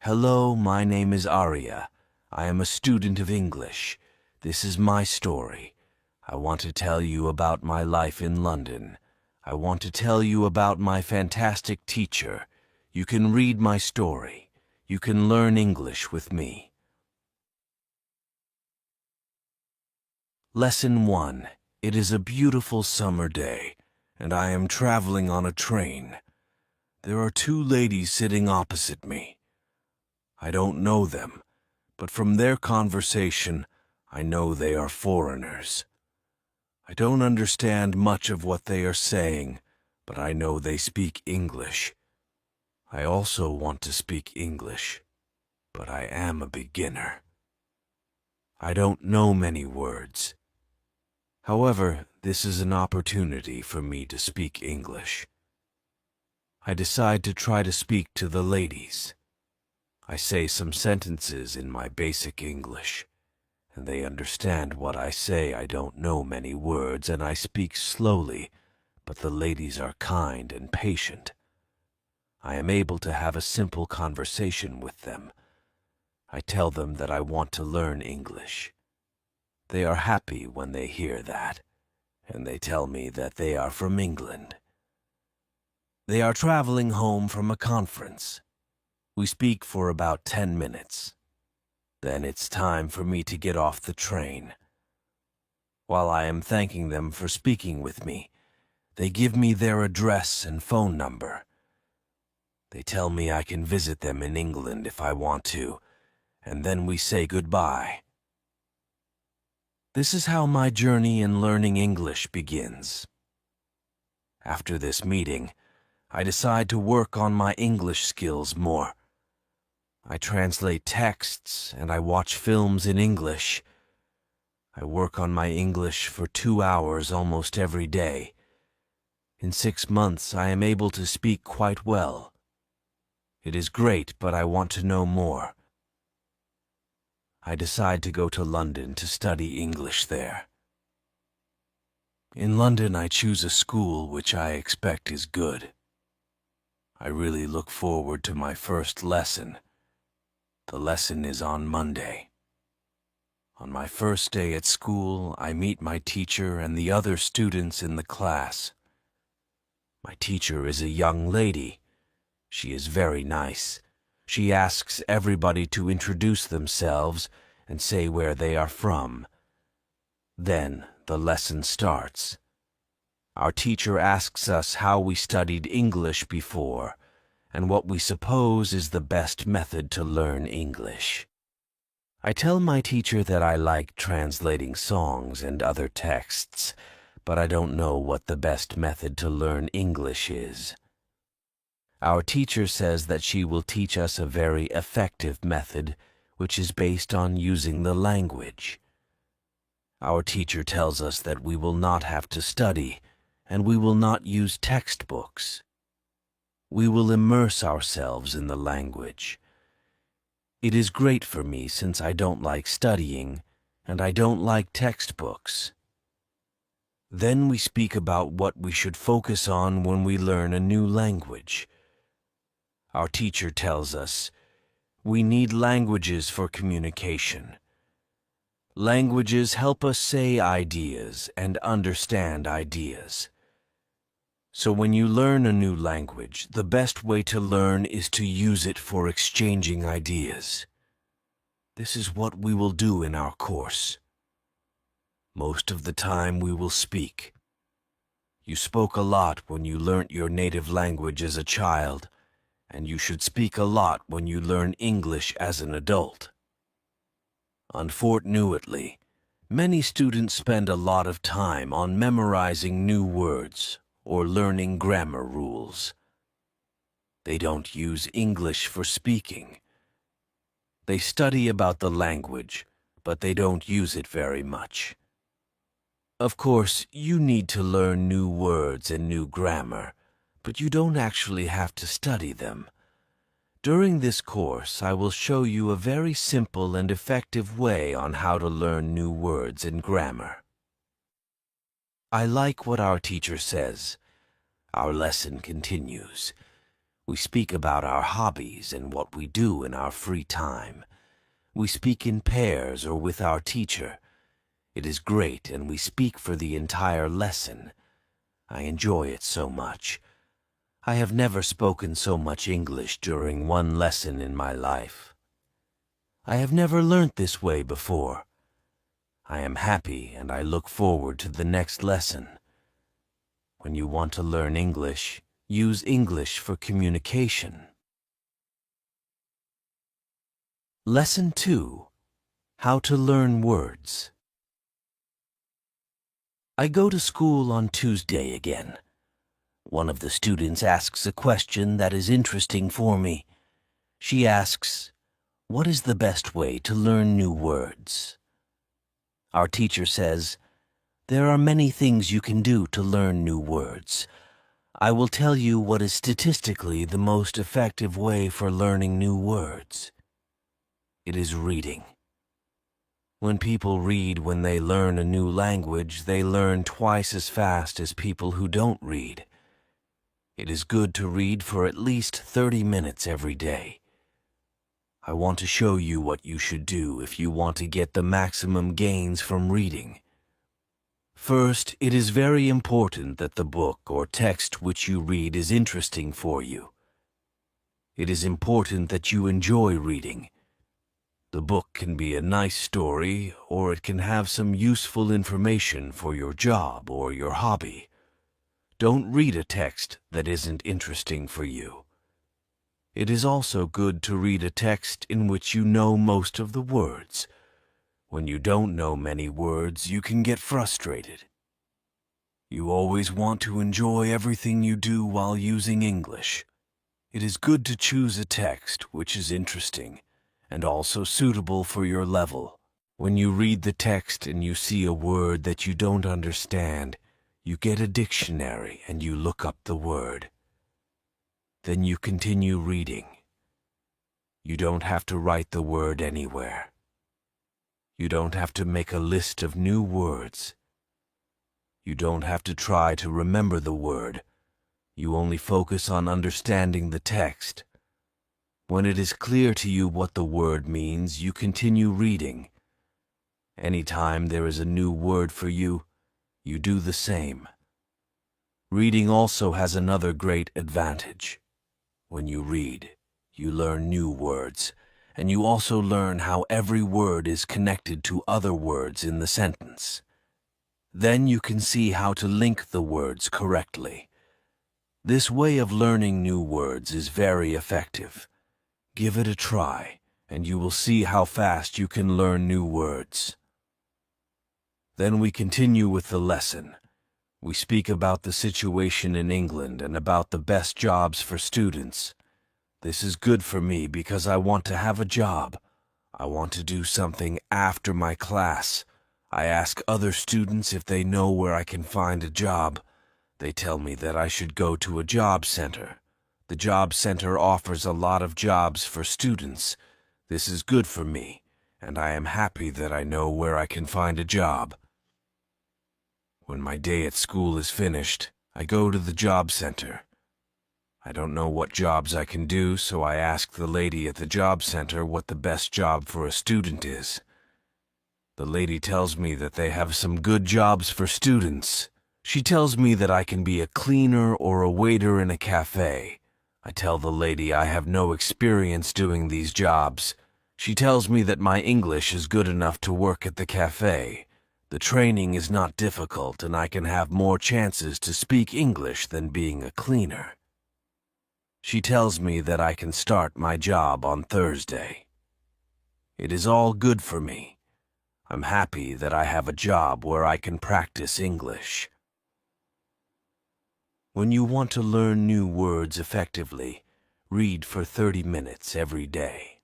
Hello, my name is Arya. I am a student of English. This is my story. I want to tell you about my life in London. I want to tell you about my fantastic teacher. You can read my story. You can learn English with me. Lesson 1. It is a beautiful summer day, and I am traveling on a train. There are two ladies sitting opposite me. I don't know them, but from their conversation, I know they are foreigners. I don't understand much of what they are saying, but I know they speak English. I also want to speak English, but I am a beginner. I don't know many words. However, this is an opportunity for me to speak English. I decide to try to speak to the ladies. I say some sentences in my basic English, and they understand what I say. I don't know many words, and I speak slowly, but the ladies are kind and patient. I am able to have a simple conversation with them. I tell them that I want to learn English. They are happy when they hear that, and they tell me that they are from England. They are traveling home from a conference. We speak for about 10 minutes. Then it's time for me to get off the train. While I am thanking them for speaking with me, they give me their address and phone number. They tell me I can visit them in England if I want to, and then we say goodbye. This is how my journey in learning English begins. After this meeting, I decide to work on my English skills more. I translate texts and I watch films in English. I work on my English for 2 hours almost every day. In 6 months, I am able to speak quite well. It is great, but I want to know more. I decide to go to London to study English there. In London, I choose a school which I expect is good. I really look forward to my first lesson. The lesson is on Monday. On my first day at school, I meet my teacher and the other students in the class. My teacher is a young lady. She is very nice. She asks everybody to introduce themselves and say where they are from. Then the lesson starts. Our teacher asks us how we studied English before, and what we suppose is the best method to learn English. I tell my teacher that I like translating songs and other texts, but I don't know what the best method to learn English is. Our teacher says that she will teach us a very effective method, which is based on using the language. Our teacher tells us that we will not have to study, and we will not use textbooks. We will immerse ourselves in the language. It is great for me since I don't like studying, and I don't like textbooks. Then we speak about what we should focus on when we learn a new language. Our teacher tells us, we need languages for communication. Languages help us say ideas and understand ideas. So when you learn a new language, the best way to learn is to use it for exchanging ideas. This is what we will do in our course. Most of the time we will speak. You spoke a lot when you learnt your native language as a child, and you should speak a lot when you learn English as an adult. Unfortunately, many students spend a lot of time on memorizing new words or learning grammar rules. They don't use English for speaking. They study about the language, but they don't use it very much. Of course, you need to learn new words and new grammar, but you don't actually have to study them. During this course, I will show you a very simple and effective way on how to learn new words and grammar. I like what our teacher says. Our lesson continues. We speak about our hobbies and what we do in our free time. We speak in pairs or with our teacher. It is great, and we speak for the entire lesson. I enjoy it so much. I have never spoken so much English during one lesson in my life. I have never learnt this way before. I am happy and I look forward to the next lesson. When you want to learn English, use English for communication. Lesson 2. How to learn words. I go to school on Tuesday again. One of the students asks a question that is interesting for me. She asks, "What is the best way to learn new words?" Our teacher says, "There are many things you can do to learn new words. I will tell you what is statistically the most effective way for learning new words. It is reading. When people read when they learn a new language, they learn twice as fast as people who don't read. It is good to read for at least 30 minutes every day. I want to show you what you should do if you want to get the maximum gains from reading. First, it is very important that the book or text which you read is interesting for you. It is important that you enjoy reading. The book can be a nice story, or it can have some useful information for your job or your hobby. Don't read a text that isn't interesting for you. It is also good to read a text in which you know most of the words. When you don't know many words, you can get frustrated. You always want to enjoy everything you do while using English. It is good to choose a text which is interesting and also suitable for your level. When you read the text and you see a word that you don't understand, you get a dictionary and you look up the word. Then you continue reading. You don't have to write the word anywhere. You don't have to make a list of new words. You don't have to try to remember the word. You only focus on understanding the text. When it is clear to you what the word means, you continue reading. Anytime there is a new word for you, you do the same. Reading also has another great advantage. When you read, you learn new words, and you also learn how every word is connected to other words in the sentence. Then you can see how to link the words correctly. This way of learning new words is very effective. Give it a try, and you will see how fast you can learn new words. Then we continue with the lesson. We speak about the situation in England and about the best jobs for students. This is good for me because I want to have a job. I want to do something after my class. I ask other students if they know where I can find a job. They tell me that I should go to a job center. The job center offers a lot of jobs for students. This is good for me, and I am happy that I know where I can find a job. When my day at school is finished, I go to the job center. I don't know what jobs I can do, so I ask the lady at the job center what the best job for a student is. The lady tells me that they have some good jobs for students. She tells me that I can be a cleaner or a waiter in a cafe. I tell the lady I have no experience doing these jobs. She tells me that my English is good enough to work at the cafe. The training is not difficult and I can have more chances to speak English than being a cleaner. She tells me that I can start my job on Thursday. It is all good for me. I'm happy that I have a job where I can practice English. When you want to learn new words effectively, read for 30 minutes every day.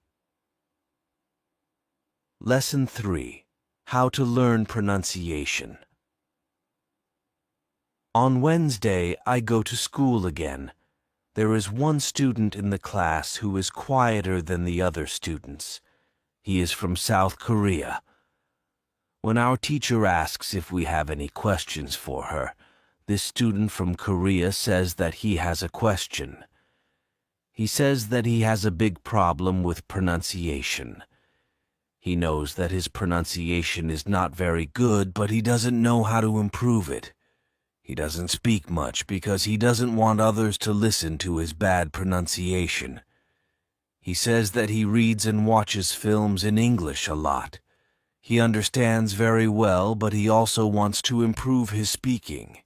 Lesson 3. How to learn pronunciation. On Wednesday, I go to school again. There is one student in the class who is quieter than the other students. He is from South Korea. When our teacher asks if we have any questions for her, this student from Korea says that he has a question. He says that he has a big problem with pronunciation. He knows that his pronunciation is not very good, but he doesn't know how to improve it. He doesn't speak much because he doesn't want others to listen to his bad pronunciation. He says that he reads and watches films in English a lot. He understands very well, but he also wants to improve his speaking.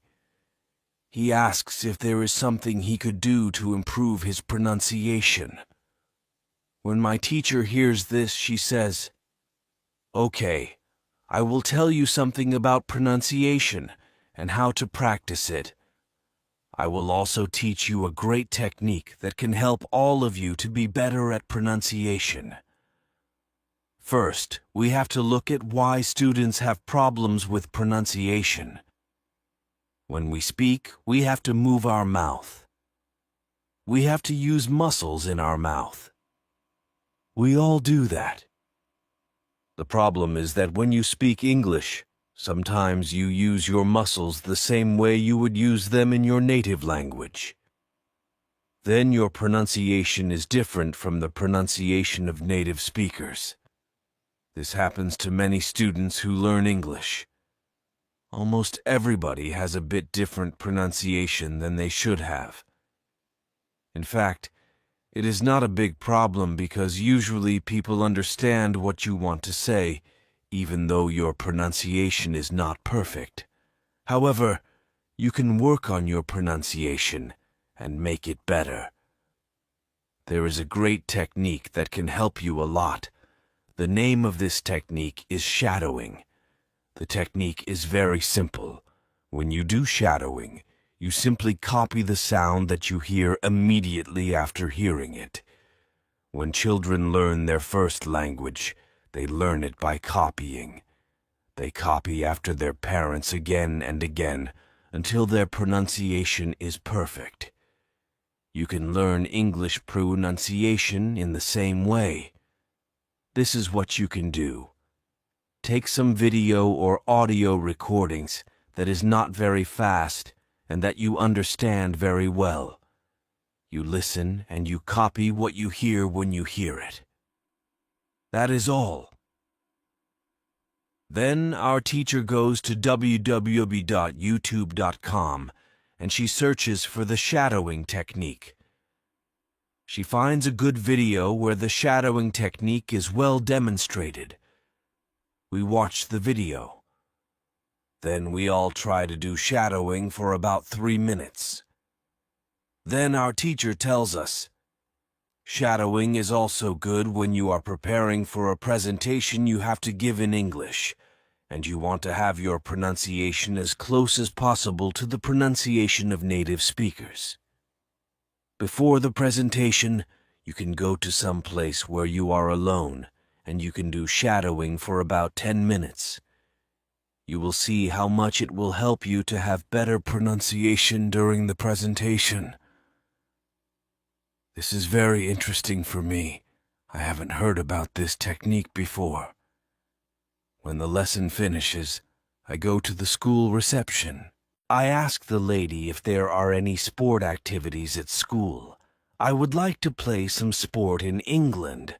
He asks if there is something he could do to improve his pronunciation. When my teacher hears this, she says, "Okay, I will tell you something about pronunciation and how to practice it. I will also teach you a great technique that can help all of you to be better at pronunciation. First, we have to look at why students have problems with pronunciation. When we speak, we have to move our mouth. We have to use muscles in our mouth. We all do that. The problem is that when you speak English, sometimes you use your muscles the same way you would use them in your native language. Then your pronunciation is different from the pronunciation of native speakers. This happens to many students who learn English. Almost everybody has a bit different pronunciation than they should have. In fact, it is not a big problem because usually people understand what you want to say, even though your pronunciation is not perfect. However, you can work on your pronunciation and make it better. There is a great technique that can help you a lot. The name of this technique is shadowing. The technique is very simple. When you do shadowing, you simply copy the sound that you hear immediately after hearing it. When children learn their first language, they learn it by copying. They copy after their parents again and again until their pronunciation is perfect. You can learn English pronunciation in the same way. This is what you can do. Take some video or audio recordings that is not very fast and that you understand very well. You listen and you copy what you hear when you hear it. That is all. Then our teacher goes to www.youtube.com and she searches for the shadowing technique. She finds a good video where the shadowing technique is well demonstrated. We watch the video. Then we all try to do shadowing for about 3 minutes. Then our teacher tells us, shadowing is also good when you are preparing for a presentation you have to give in English, and you want to have your pronunciation as close as possible to the pronunciation of native speakers. Before the presentation, you can go to some place where you are alone, and you can do shadowing for about 10 minutes. You will see how much it will help you to have better pronunciation during the presentation. This is very interesting for me. I haven't heard about this technique before. When the lesson finishes, I go to the school reception. I ask the lady if there are any sport activities at school. I would like to play some sport in England.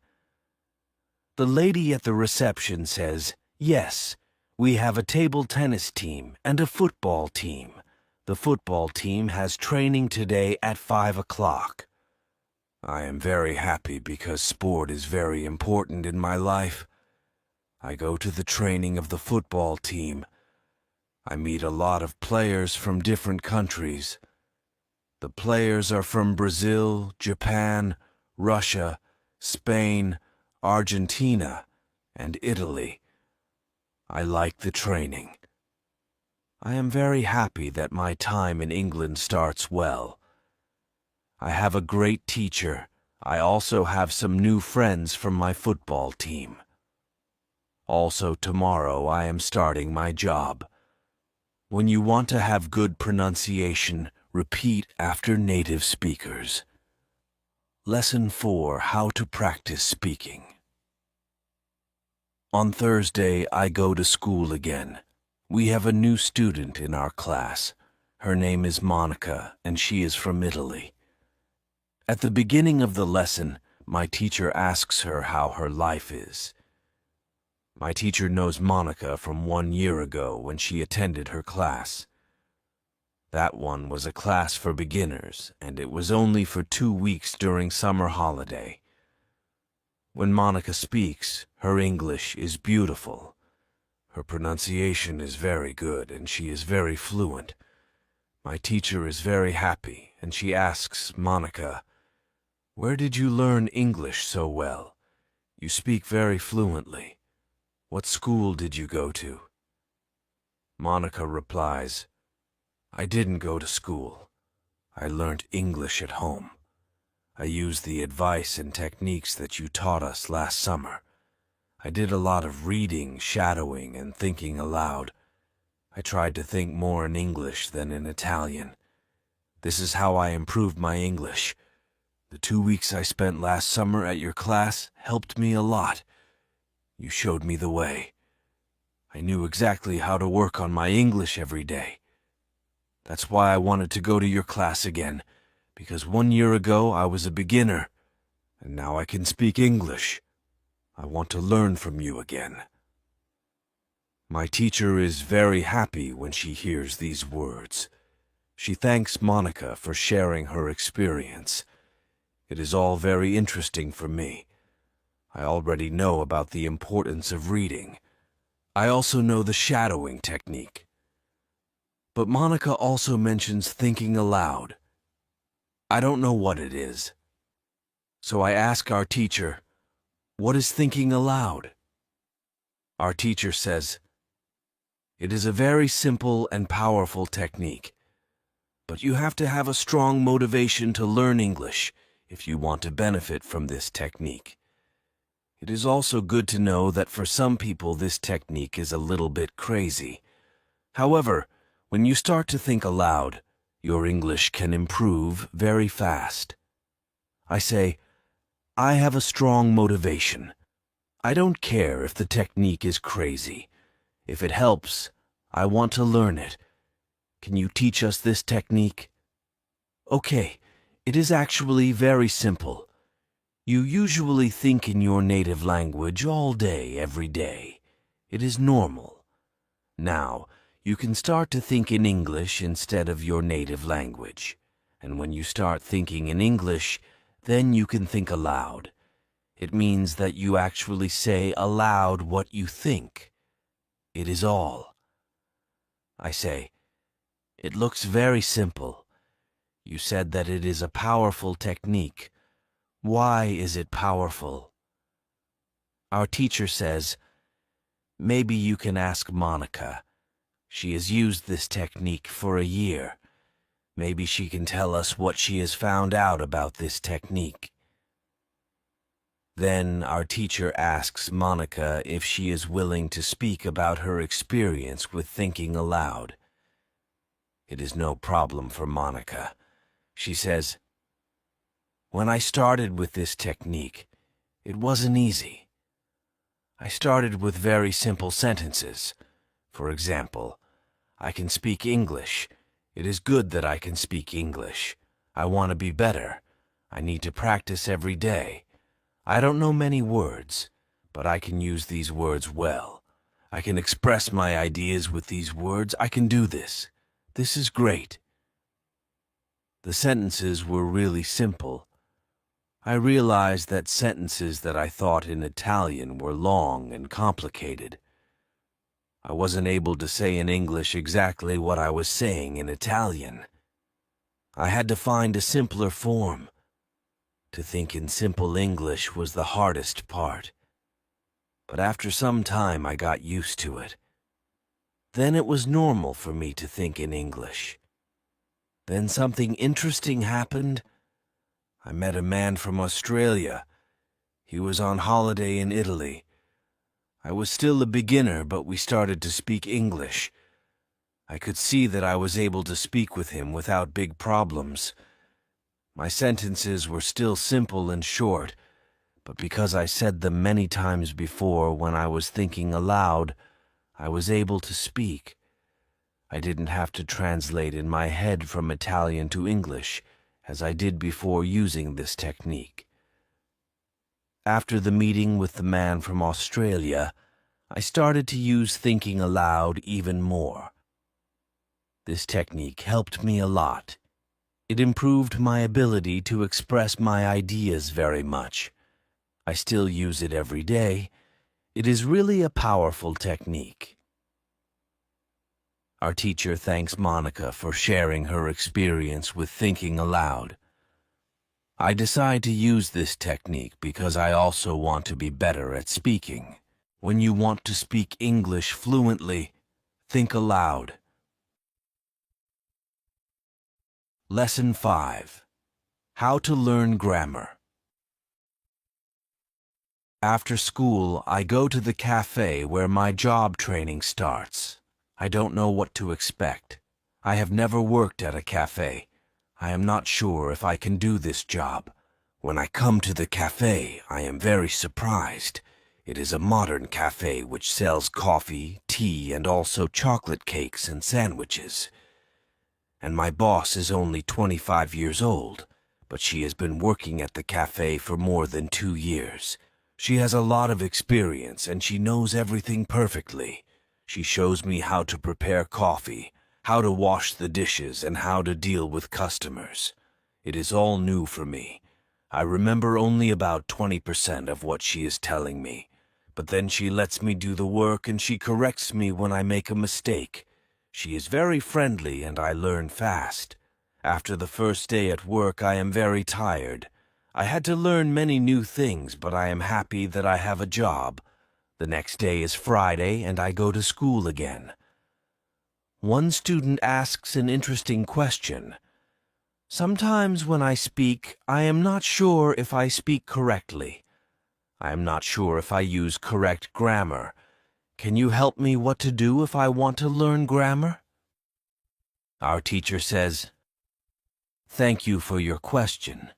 The lady at the reception says, yes, we have a table tennis team and a football team. The football team has training today at 5 o'clock. I am very happy because sport is very important in my life. I go to the training of the football team. I meet a lot of players from different countries. The players are from Brazil, Japan, Russia, Spain, Argentina, and Italy. I like the training. I am very happy that my time in England starts well. I have a great teacher. I also have some new friends from my football team. Also tomorrow I am starting my job. When you want to have good pronunciation, repeat after native speakers. Lesson 4: How to Practice Speaking. On Thursday, I go to school again. We have a new student in our class. Her name is Monica, and she is from Italy. At the beginning of the lesson, my teacher asks her how her life is. My teacher knows Monica from 1 year ago when she attended her class. That one was a class for beginners, and it was only for 2 weeks during summer holiday. When Monica speaks, her English is beautiful. Her pronunciation is very good, and she is very fluent. My teacher is very happy, and she asks Monica, "Where did you learn English so well? You speak very fluently. What school did you go to?" Monica replies, "I didn't go to school. I learnt English at home. I used the advice and techniques that you taught us last summer. I did a lot of reading, shadowing, and thinking aloud. I tried to think more in English than in Italian. This is how I improved my English. The 2 weeks I spent last summer at your class helped me a lot. You showed me the way. I knew exactly how to work on my English every day. That's why I wanted to go to your class again, because 1 year ago I was a beginner, and now I can speak English. I want to learn from you again." My teacher is very happy when she hears these words. She thanks Monica for sharing her experience. It is all very interesting for me. I already know about the importance of reading. I also know the shadowing technique. But Monica also mentions thinking aloud. I don't know what it is. So I ask our teacher, "What is thinking aloud?" Our teacher says, "It is a very simple and powerful technique, but you have to have a strong motivation to learn English if you want to benefit from this technique. It is also good to know that for some people this technique is a little bit crazy. However, when you start to think aloud, your English can improve very fast." I say, I have a strong motivation. I don't care if the technique is crazy. If it helps, I want to learn it. Can you teach us this technique? Okay, it is actually very simple. You usually think in your native language all day, every day. It is normal. Now, you can start to think in English instead of your native language. And when you start thinking in English, then you can think aloud. It means that you actually say aloud what you think. It is all. I say, it looks very simple. You said that it is a powerful technique. Why is it powerful? Our teacher says, maybe you can ask Monica. She has used this technique for a year. Maybe she can tell us what she has found out about this technique. Then our teacher asks Monica if she is willing to speak about her experience with thinking aloud. It is no problem for Monica. She says, when I started with this technique, it wasn't easy. I started with very simple sentences. For example, I can speak English. It is good that I can speak English. I want to be better. I need to practice every day. I don't know many words, but I can use these words well. I can express my ideas with these words. I can do this. This is great. The sentences were really simple. I realized that sentences that I thought in Italian were long and complicated. I wasn't able to say in English exactly what I was saying in Italian. I had to find a simpler form. To think in simple English was the hardest part. But after some time I got used to it. Then it was normal for me to think in English. Then something interesting happened. I met a man from Australia. He was on holiday in Italy. I was still a beginner, but we started to speak English. I could see that I was able to speak with him without big problems. My sentences were still simple and short, but because I said them many times before when I was thinking aloud, I was able to speak. I didn't have to translate in my head from Italian to English, as I did before using this technique. After the meeting with the man from Australia, I started to use thinking aloud even more. This technique helped me a lot. It improved my ability to express my ideas very much. I still use it every day. It is really a powerful technique. Our teacher thanks Monica for sharing her experience with thinking aloud. I decide to use this technique because I also want to be better at speaking. When you want to speak English fluently, think aloud. Lesson 5. How to learn grammar. After school, I go to the cafe where my job training starts. I don't know what to expect. I have never worked at a cafe. I am not sure if I can do this job. When I come to the cafe, I am very surprised. It is a modern cafe which sells coffee, tea, and also chocolate cakes and sandwiches. And my boss is only 25 years old, but she has been working at the cafe for more than 2 years. She has a lot of experience and she knows everything perfectly. She shows me how to prepare coffee, how to wash the dishes, and how to deal with customers. It is all new for me. I remember only about 20% of what she is telling me, but then she lets me do the work and she corrects me when I make a mistake. She is very friendly and I learn fast. After the first day at work, I am very tired. I had to learn many new things, but I am happy that I have a job. The next day is Friday and I go to school again. One student asks an interesting question. Sometimes when I speak, I am not sure if I speak correctly. I am not sure if I use correct grammar. Can you help me what to do if I want to learn grammar? Our teacher says, "Thank you for your question."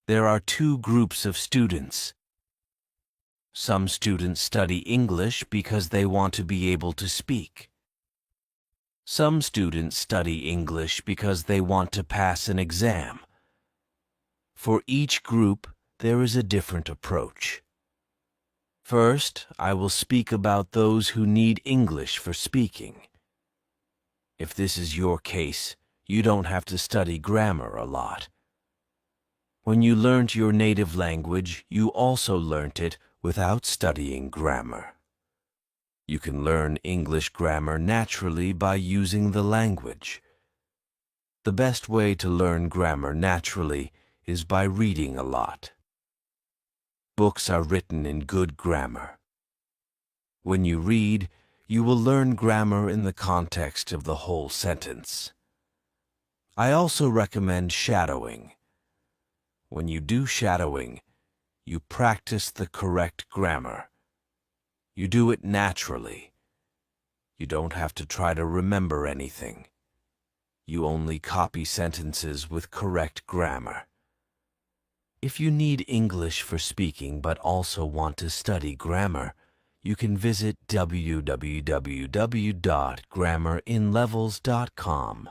There are 2 groups of students. Some students study English because they want to be able to speak. Some students study English because they want to pass an exam. For each group, there is a different approach. First, I will speak about those who need English for speaking. If this is your case, you don't have to study grammar a lot. When you learned your native language, you also learnt it without studying grammar. You can learn English grammar naturally by using the language. The best way to learn grammar naturally is by reading a lot. Books are written in good grammar. When you read, you will learn grammar in the context of the whole sentence. I also recommend shadowing. When you do shadowing, you practice the correct grammar. You do it naturally. You don't have to try to remember anything. You only copy sentences with correct grammar. If you need English for speaking but also want to study grammar, you can visit www.grammarinlevels.com.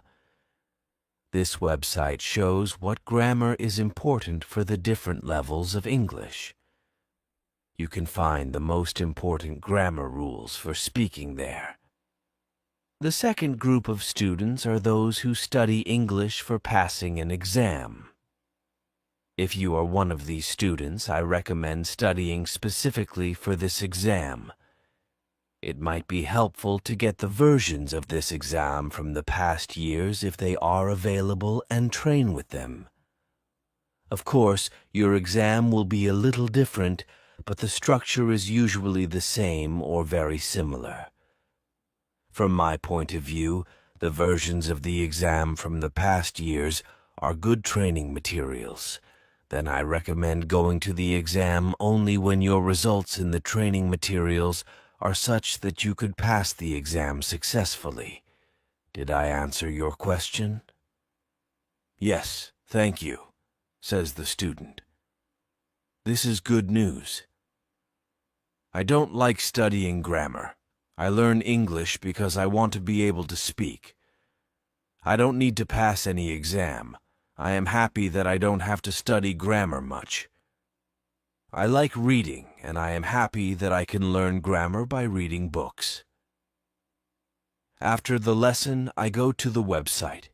This website shows what grammar is important for the different levels of English. You can find the most important grammar rules for speaking there. The second group of students are those who study English for passing an exam. If you are one of these students, I recommend studying specifically for this exam. It might be helpful to get the versions of this exam from the past years if they are available and train with them. Of course, your exam will be a little different, but the structure is usually the same or very similar. From my point of view, the versions of the exam from the past years are good training materials. Then I recommend going to the exam only when your results in the training materials are such that you could pass the exam successfully. Did I answer your question? Yes, thank you, says the student. This is good news. I don't like studying grammar. I learn English because I want to be able to speak. I don't need to pass any exam. I am happy that I don't have to study grammar much. I like reading, and I am happy that I can learn grammar by reading books. After the lesson, I go to the website,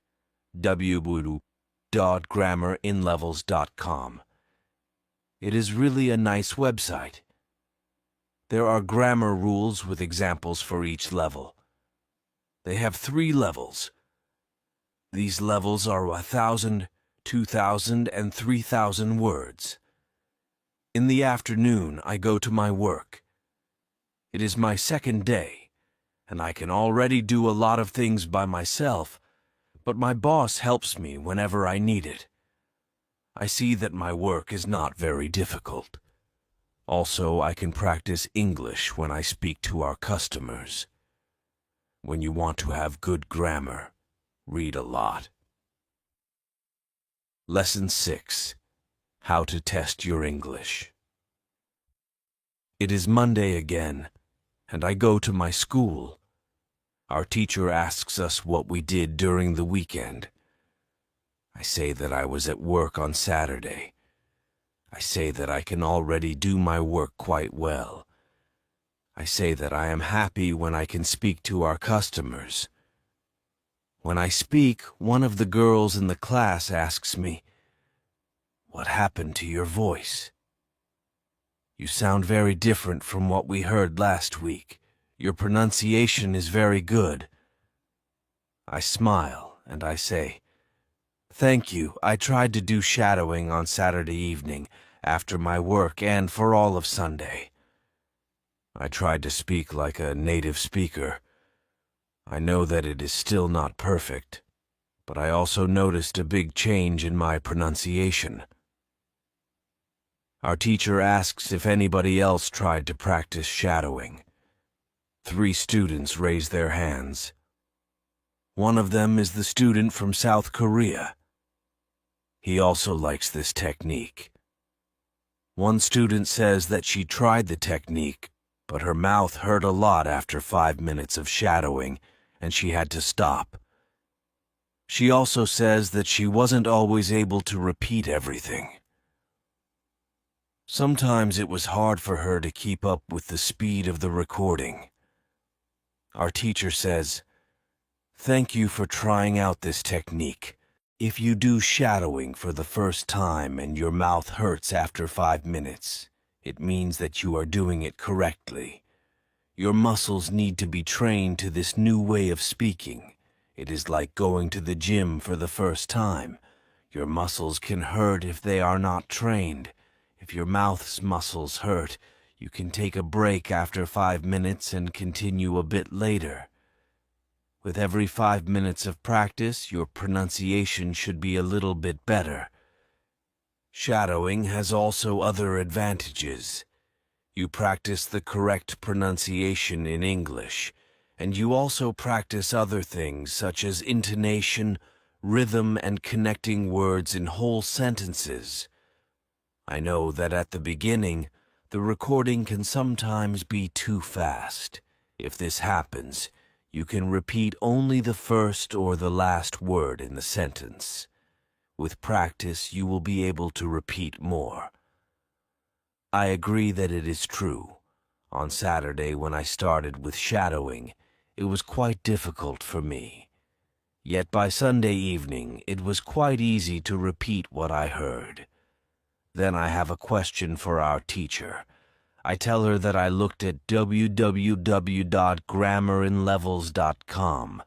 www.grammerinlevels.com. It is really a nice website. There are grammar rules with examples for each level. They have 3 levels. These levels are 1,000, 2,000, and 3,000 words. In the afternoon, I go to my work. It is my second day, and I can already do a lot of things by myself, but my boss helps me whenever I need it. I see that my work is not very difficult. Also, I can practice English when I speak to our customers. When you want to have good grammar, read a lot. Lesson 6. How to test your English. It is Monday again, and I go to my school. Our teacher asks us what we did during the weekend. I say that I was at work on Saturday. I say that I can already do my work quite well. I say that I am happy when I can speak to our customers. When I speak, one of the girls in the class asks me, "What happened to your voice? You sound very different from what we heard last week. Your pronunciation is very good." I smile and I say, "Thank you. I tried to do shadowing on Saturday evening, after my work and for all of Sunday. I tried to speak like a native speaker. I know that it is still not perfect, but I also noticed a big change in my pronunciation." Our teacher asks if anybody else tried to practice shadowing. 3 students raise their hands. One of them is the student from South Korea. He also likes this technique. One student says that she tried the technique, but her mouth hurt a lot after 5 minutes of shadowing, and she had to stop. She also says that she wasn't always able to repeat everything. Sometimes it was hard for her to keep up with the speed of the recording. Our teacher says, "Thank you for trying out this technique. If you do shadowing for the first time and your mouth hurts after 5 minutes, it means that you are doing it correctly. Your muscles need to be trained to this new way of speaking. It is like going to the gym for the first time. Your muscles can hurt if they are not trained. If your mouth's muscles hurt, you can take a break after 5 minutes and continue a bit later. With every 5 minutes of practice, your pronunciation should be a little bit better." Shadowing has also other advantages. You practice the correct pronunciation in English, and you also practice other things such as intonation, rhythm, and connecting words in whole sentences. I know that at the beginning, the recording can sometimes be too fast. If this happens, you can repeat only the first or the last word in the sentence. With practice, you will be able to repeat more. I agree that it is true. On Saturday, when I started with shadowing, it was quite difficult for me. Yet by Sunday evening, it was quite easy to repeat what I heard. Then I have a question for our teacher. I tell her that I looked at www.grammerinlevels.com.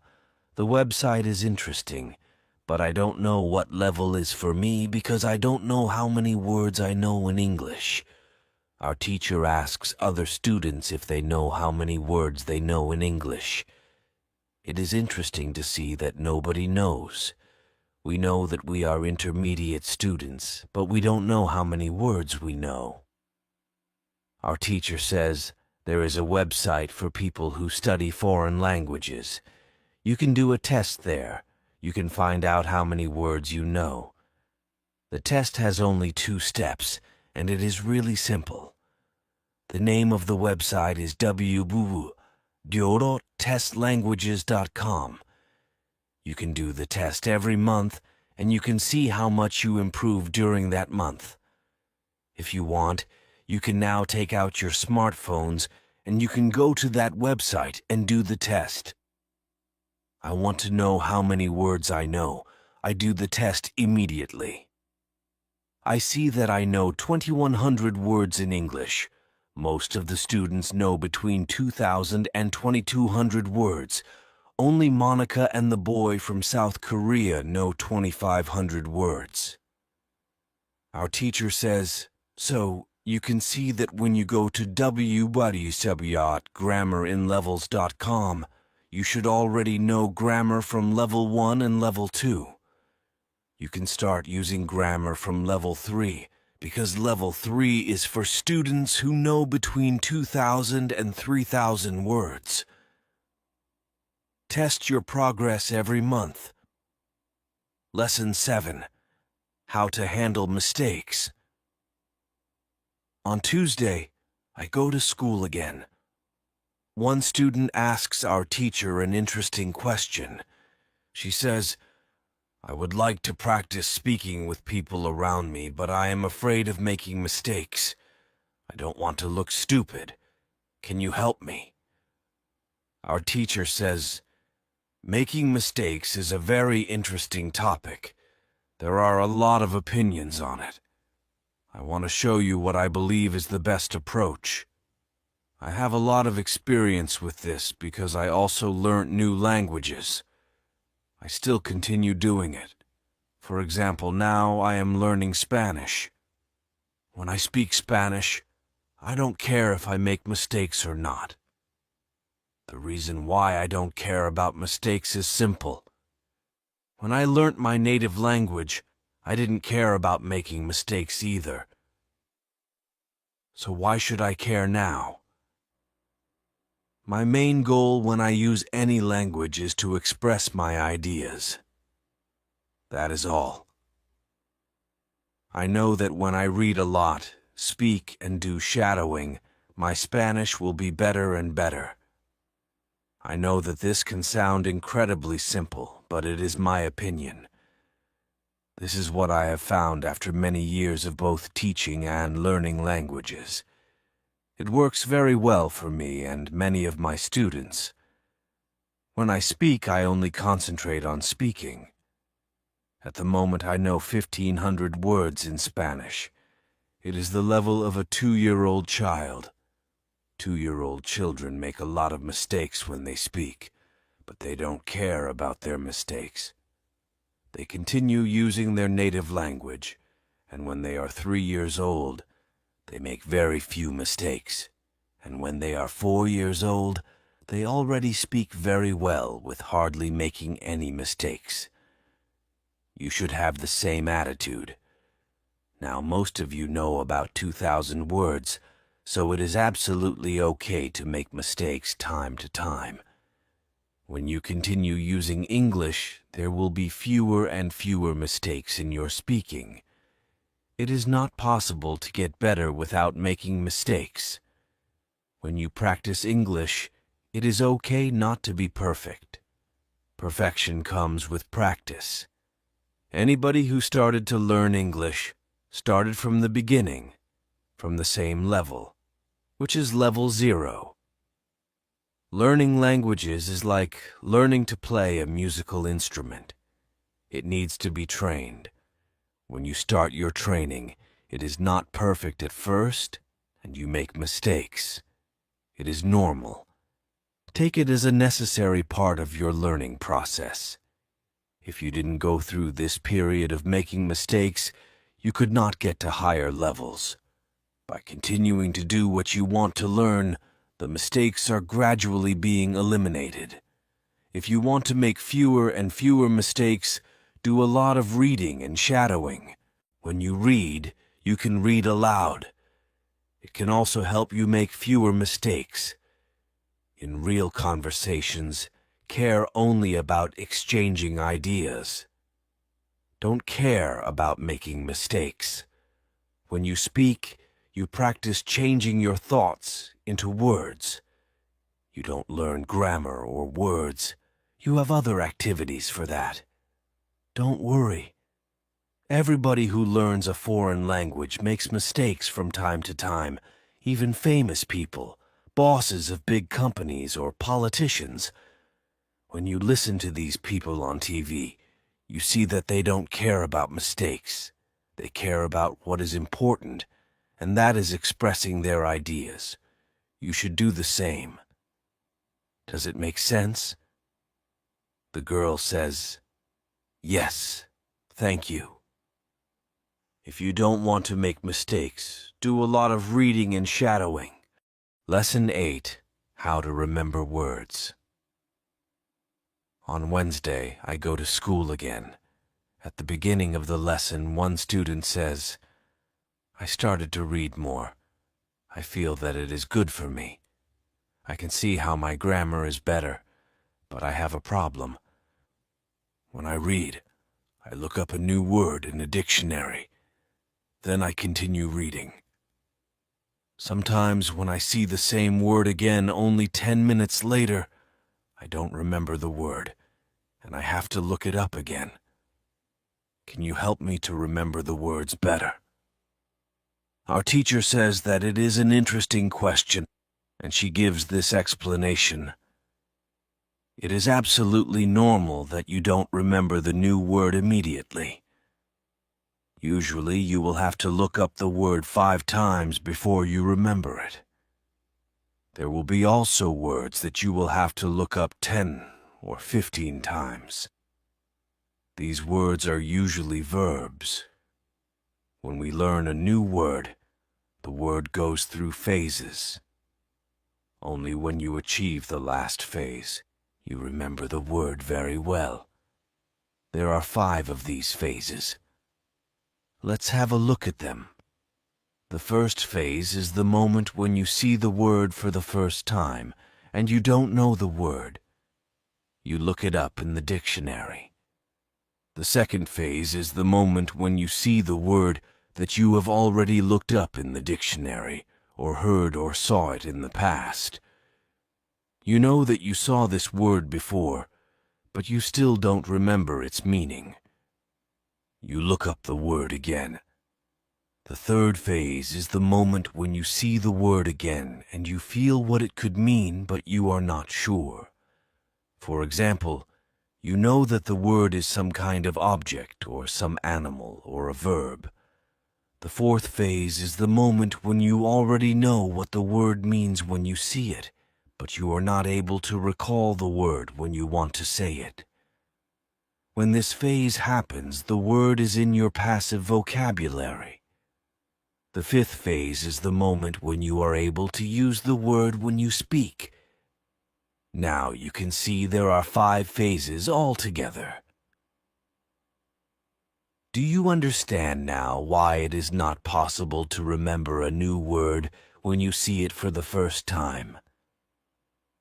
The website is interesting, but I don't know what level is for me because I don't know how many words I know in English. Our teacher asks other students if they know how many words they know in English. It is interesting to see that nobody knows. We know that we are intermediate students, but we don't know how many words we know. Our teacher says there is a website for people who study foreign languages. You can do a test there. You can find out how many words you know. The test has only 2 steps, and it is really simple. The name of the website is www.testlanguages.com. You can do the test every month, and you can see how much you improved during that month. If you want, you can now take out your smartphones and you can go to that website and do the test. I want to know how many words I know. I do the test immediately. I see that I know 2,100 words in English. Most of the students know between 2,000 and 2,200 words. Only Monica and the boy from South Korea know 2,500 words. Our teacher says, so you can see that when you go to www.grammerinlevels.com, you should already know grammar from level 1 and level 2. You can start using grammar from level 3, because level 3 is for students who know between 2,000 and 3,000 words. Test your progress every month. Lesson 7. How to handle mistakes. On Tuesday, I go to school again. One student asks our teacher an interesting question. She says, I would like to practice speaking with people around me, but I am afraid of making mistakes. I don't want to look stupid. Can you help me? Our teacher says, making mistakes is a very interesting topic. There are a lot of opinions on it. I want to show you what I believe is the best approach. I have a lot of experience with this because I also learnt new languages. I still continue doing it. For example, now I am learning Spanish. When I speak Spanish, I don't care if I make mistakes or not. The reason why I don't care about mistakes is simple. When I learnt my native language, I didn't care about making mistakes either. So why should I care now? My main goal when I use any language is to express my ideas. That is all. I know that when I read a lot, speak, and do shadowing, my Spanish will be better and better. I know that this can sound incredibly simple, but it is my opinion. This is what I have found after many years of both teaching and learning languages. It works very well for me and many of my students. When I speak, I only concentrate on speaking. At the moment, I know 1,500 words in Spanish. It is the level of a 2-year-old child. 2-year-old children make a lot of mistakes when they speak, but they don't care about their mistakes. They continue using their native language, and when they are 3 years old, they make very few mistakes, and when they are 4 years old, they already speak very well with hardly making any mistakes. You should have the same attitude. Now, most of you know about 2,000 words, so it is absolutely okay to make mistakes time to time. When you continue using English, there will be fewer and fewer mistakes in your speaking. It is not possible to get better without making mistakes. When you practice English, it is okay not to be perfect. Perfection comes with practice. Anybody who started to learn English started from the beginning, from the same level, which is level 0. Learning languages is like learning to play a musical instrument. It needs to be trained. When you start your training, it is not perfect at first, and you make mistakes. It is normal. Take it as a necessary part of your learning process. If you didn't go through this period of making mistakes, you could not get to higher levels. By continuing to do what you want to learn, the mistakes are gradually being eliminated. If you want to make fewer and fewer mistakes, do a lot of reading and shadowing. When you read, you can read aloud. It can also help you make fewer mistakes. In real conversations, care only about exchanging ideas. Don't care about making mistakes. When you speak, you practice changing your thoughts into words. You don't learn grammar or words. You have other activities for that. Don't worry. Everybody who learns a foreign language makes mistakes from time to time, even famous people, bosses of big companies, or politicians. When you listen to these people on TV, you see that they don't care about mistakes. They care about what is important, and that is expressing their ideas. You should do the same. Does it make sense? The girl says, "Yes, thank you." If you don't want to make mistakes, do a lot of reading and shadowing. Lesson 8, How to Remember Words. On Wednesday, I go to school again. At the beginning of the lesson, one student says, "I started to read more. I feel that it is good for me. I can see how my grammar is better, but I have a problem. When I read, I look up a new word in a dictionary. Then I continue reading. Sometimes when I see the same word again only 10 minutes later, I don't remember the word, and I have to look it up again. Can you help me to remember the words better?" Our teacher says that it is an interesting question, and she gives this explanation. It is absolutely normal that you don't remember the new word immediately. Usually, you will have to look up the word 5 times before you remember it. There will be also words that you will have to look up 10 or 15 times. These words are usually verbs. When we learn a new word, the word goes through phases. Only when you achieve the last phase, you remember the word very well. There are 5 of these phases. Let's have a look at them. The first phase is the moment when you see the word for the first time, and you don't know the word. You look it up in the dictionary. The second phase is the moment when you see the word that you have already looked up in the dictionary, or heard or saw it in the past. You know that you saw this word before, but you still don't remember its meaning. You look up the word again. The third phase is the moment when you see the word again and you feel what it could mean, but you are not sure. For example, you know that the word is some kind of object or some animal or a verb. The fourth phase is the moment when you already know what the word means when you see it, but you are not able to recall the word when you want to say it. When this phase happens, the word is in your passive vocabulary. The fifth phase is the moment when you are able to use the word when you speak. Now you can see there are 5 phases altogether. Do you understand now why it is not possible to remember a new word when you see it for the first time?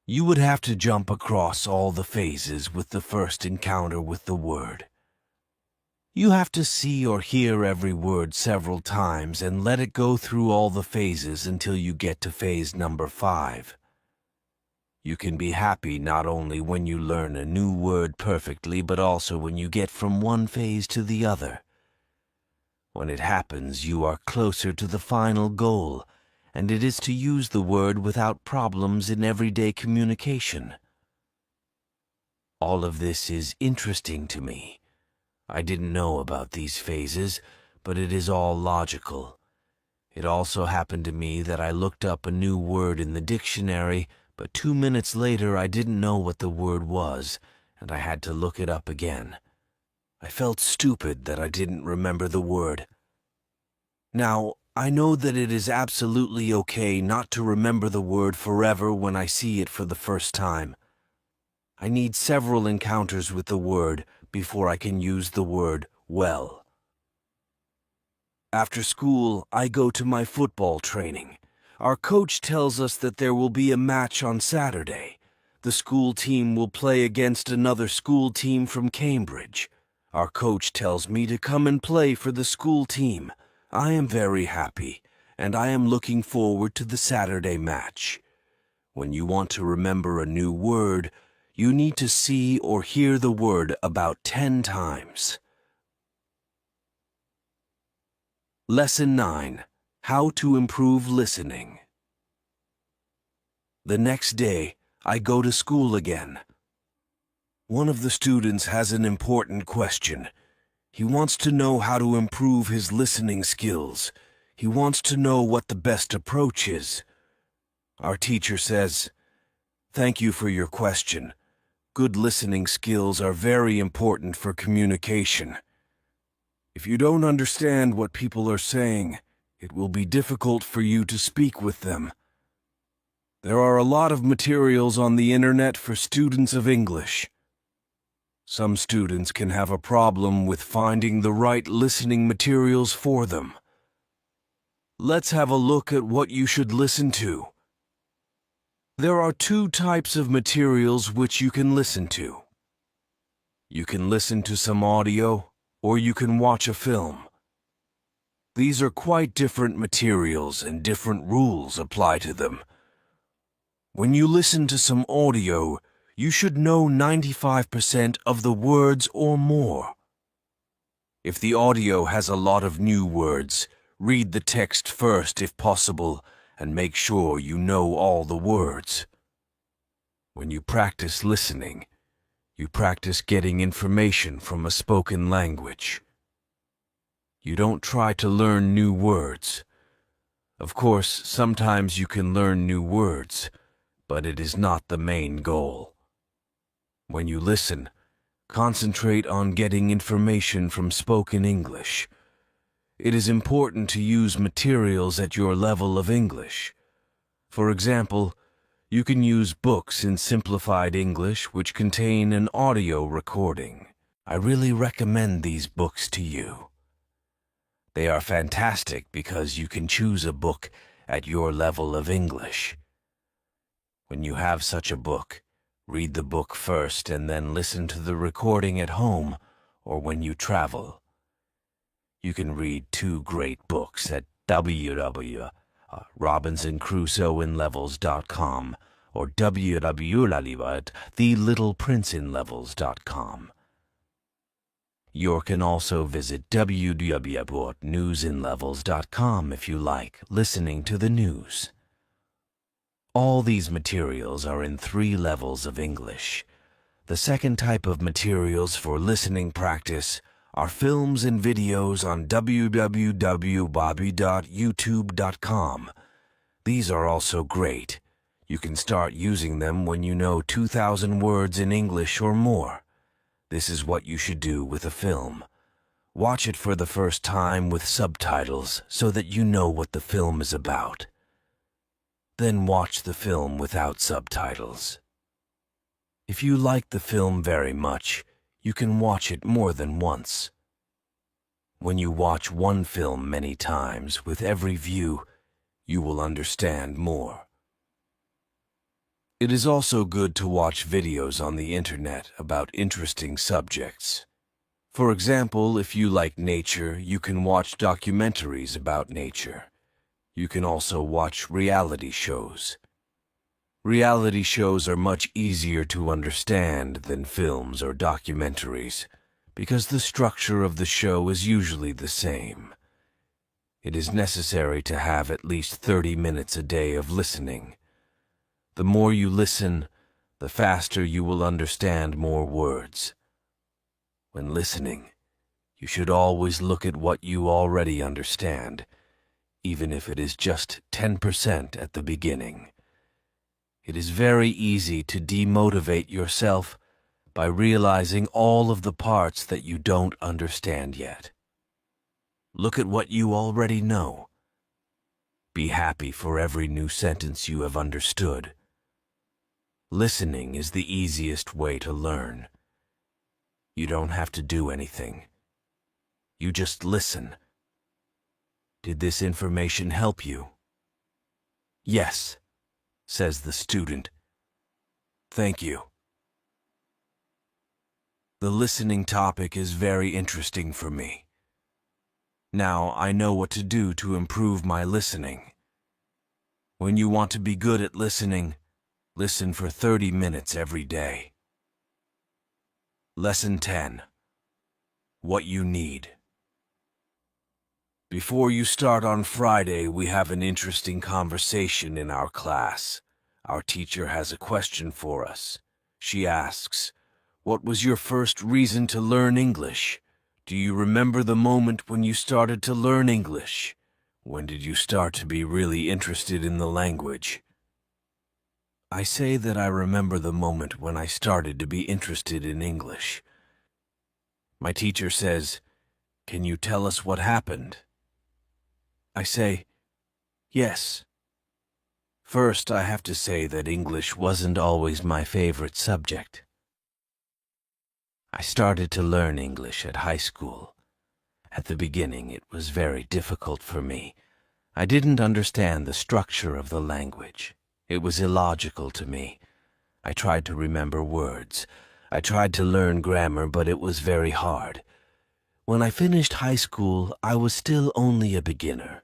You would have to jump across all the phases with the first encounter with the word. You have to see or hear every word several times and let it go through all the phases until you get to phase number 5. You can be happy not only when you learn a new word perfectly, but also when you get from one phase to the other. When it happens, you are closer to the final goal, and it is to use the word without problems in everyday communication. All of this is interesting to me. I didn't know about these phases, but it is all logical. It also happened to me that I looked up a new word in the dictionary, but 2 minutes later I didn't know what the word was, and I had to look it up again. I felt stupid that I didn't remember the word. Now, I know that it is absolutely okay not to remember the word forever when I see it for the first time. I need several encounters with the word before I can use the word well. After school, I go to my football training. Our coach tells us that there will be a match on Saturday. The school team will play against another school team from Cambridge. Our coach tells me to come and play for the school team. I am very happy, and I am looking forward to the Saturday match. When you want to remember a new word, you need to see or hear the word about 10 times. Lesson 9. How to improve listening. The next day, I go to school again. One of the students has an important question. He wants to know how to improve his listening skills. He wants to know what the best approach is. Our teacher says, "Thank you for your question. Good listening skills are very important for communication. If you don't understand what people are saying, it will be difficult for you to speak with them. There are a lot of materials on the internet for students of English. Some students can have a problem with finding the right listening materials for them. Let's have a look at what you should listen to. There are two types of materials which you can listen to. You can listen to some audio, or you can watch a film. These are quite different materials and different rules apply to them. When you listen to some audio, you should know 95% of the words or more. If the audio has a lot of new words, read the text first if possible, and make sure you know all the words. When you practice listening, you practice getting information from a spoken language. You don't try to learn new words. Of course, sometimes you can learn new words, but it is not the main goal. When you listen, concentrate on getting information from spoken English. It is important to use materials at your level of English. For example, you can use books in simplified English which contain an audio recording. I really recommend these books to you. They are fantastic because you can choose a book at your level of English. When you have such a book, read the book first and then listen to the recording at home or when you travel. You can read two great books at www.robinsoncrusoeinlevels.com or www.thelittleprinceinlevels.com. You can also visit www.newsinlevels.com if you like listening to the news. All these materials are in 3 levels of English. The second type of materials for listening practice are films and videos on www.bobby.youtube.com. These are also great. You can start using them when you know 2,000 words in English or more. This is what you should do with a film. Watch it for the first time with subtitles so that you know what the film is about. Then watch the film without subtitles. If you like the film very much, you can watch it more than once. When you watch one film many times, with every view, you will understand more. It is also good to watch videos on the internet about interesting subjects. For example, if you like nature, you can watch documentaries about nature. You can also watch reality shows. Reality shows are much easier to understand than films or documentaries because the structure of the show is usually the same. It is necessary to have at least 30 minutes a day of listening. The more you listen, the faster you will understand more words. When listening, you should always look at what you already understand, even if it is just 10% at the beginning. It is very easy to demotivate yourself by realizing all of the parts that you don't understand yet. Look at what you already know. Be happy for every new sentence you have understood. Listening is the easiest way to learn. You don't have to do anything. You just listen. Did this information help you? Yes, says the student. Thank you. The listening topic is very interesting for me. Now I know what to do to improve my listening. When you want to be good at listening, listen for 30 minutes every day. Lesson 10. What you need. Before you start on Friday, we have an interesting conversation in our class. Our teacher has a question for us. She asks, "What was your first reason to learn English? Do you remember the moment when you started to learn English? When did you start to be really interested in the language?" I say that I remember the moment when I started to be interested in English. My teacher says, "Can you tell us what happened?" I say, "Yes." First, I have to say that English wasn't always my favorite subject. I started to learn English at high school. At the beginning, it was very difficult for me. I didn't understand the structure of the language. It was illogical to me. I tried to remember words. I tried to learn grammar, but it was very hard. When I finished high school, I was still only a beginner.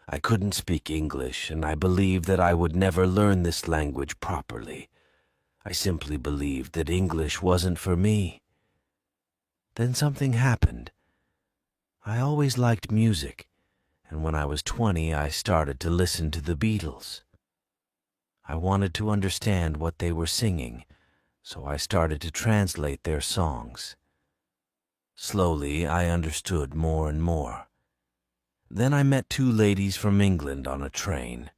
I couldn't speak English, and I believed that I would never learn this language properly. I simply believed that English wasn't for me. Then something happened. I always liked music, and when I was 20, I started to listen to the Beatles. I wanted to understand what they were singing, so I started to translate their songs. Slowly, I understood more and more. Then I met two ladies from England on a train.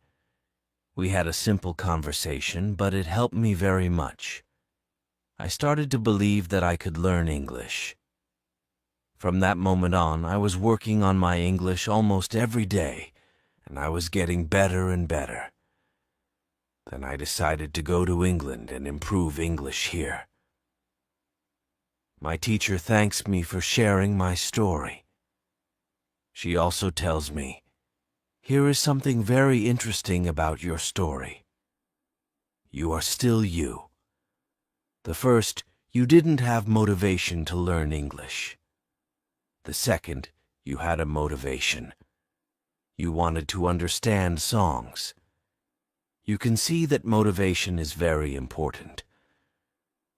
We had a simple conversation, but it helped me very much. I started to believe that I could learn English. From that moment on, I was working on my English almost every day, and I was getting better and better. Then I decided to go to England and improve English here. My teacher thanks me for sharing my story. She also tells me, "Here is something very interesting about your story. You are still you. The first, you didn't have motivation to learn English. The second, you had a motivation. You wanted to understand songs. You can see that motivation is very important.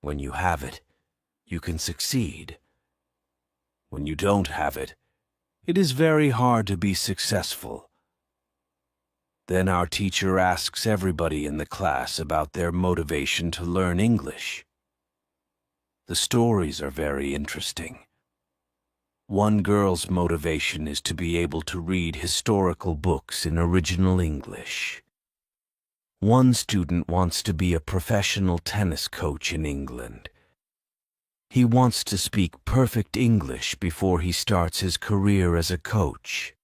When you have it, you can succeed. When you don't have it, it is very hard to be successful." Then our teacher asks everybody in the class about their motivation to learn English. The stories are very interesting. One girl's motivation is to be able to read historical books in original English. One student wants to be a professional tennis coach in England. He wants to speak perfect English before he starts his career as a coach.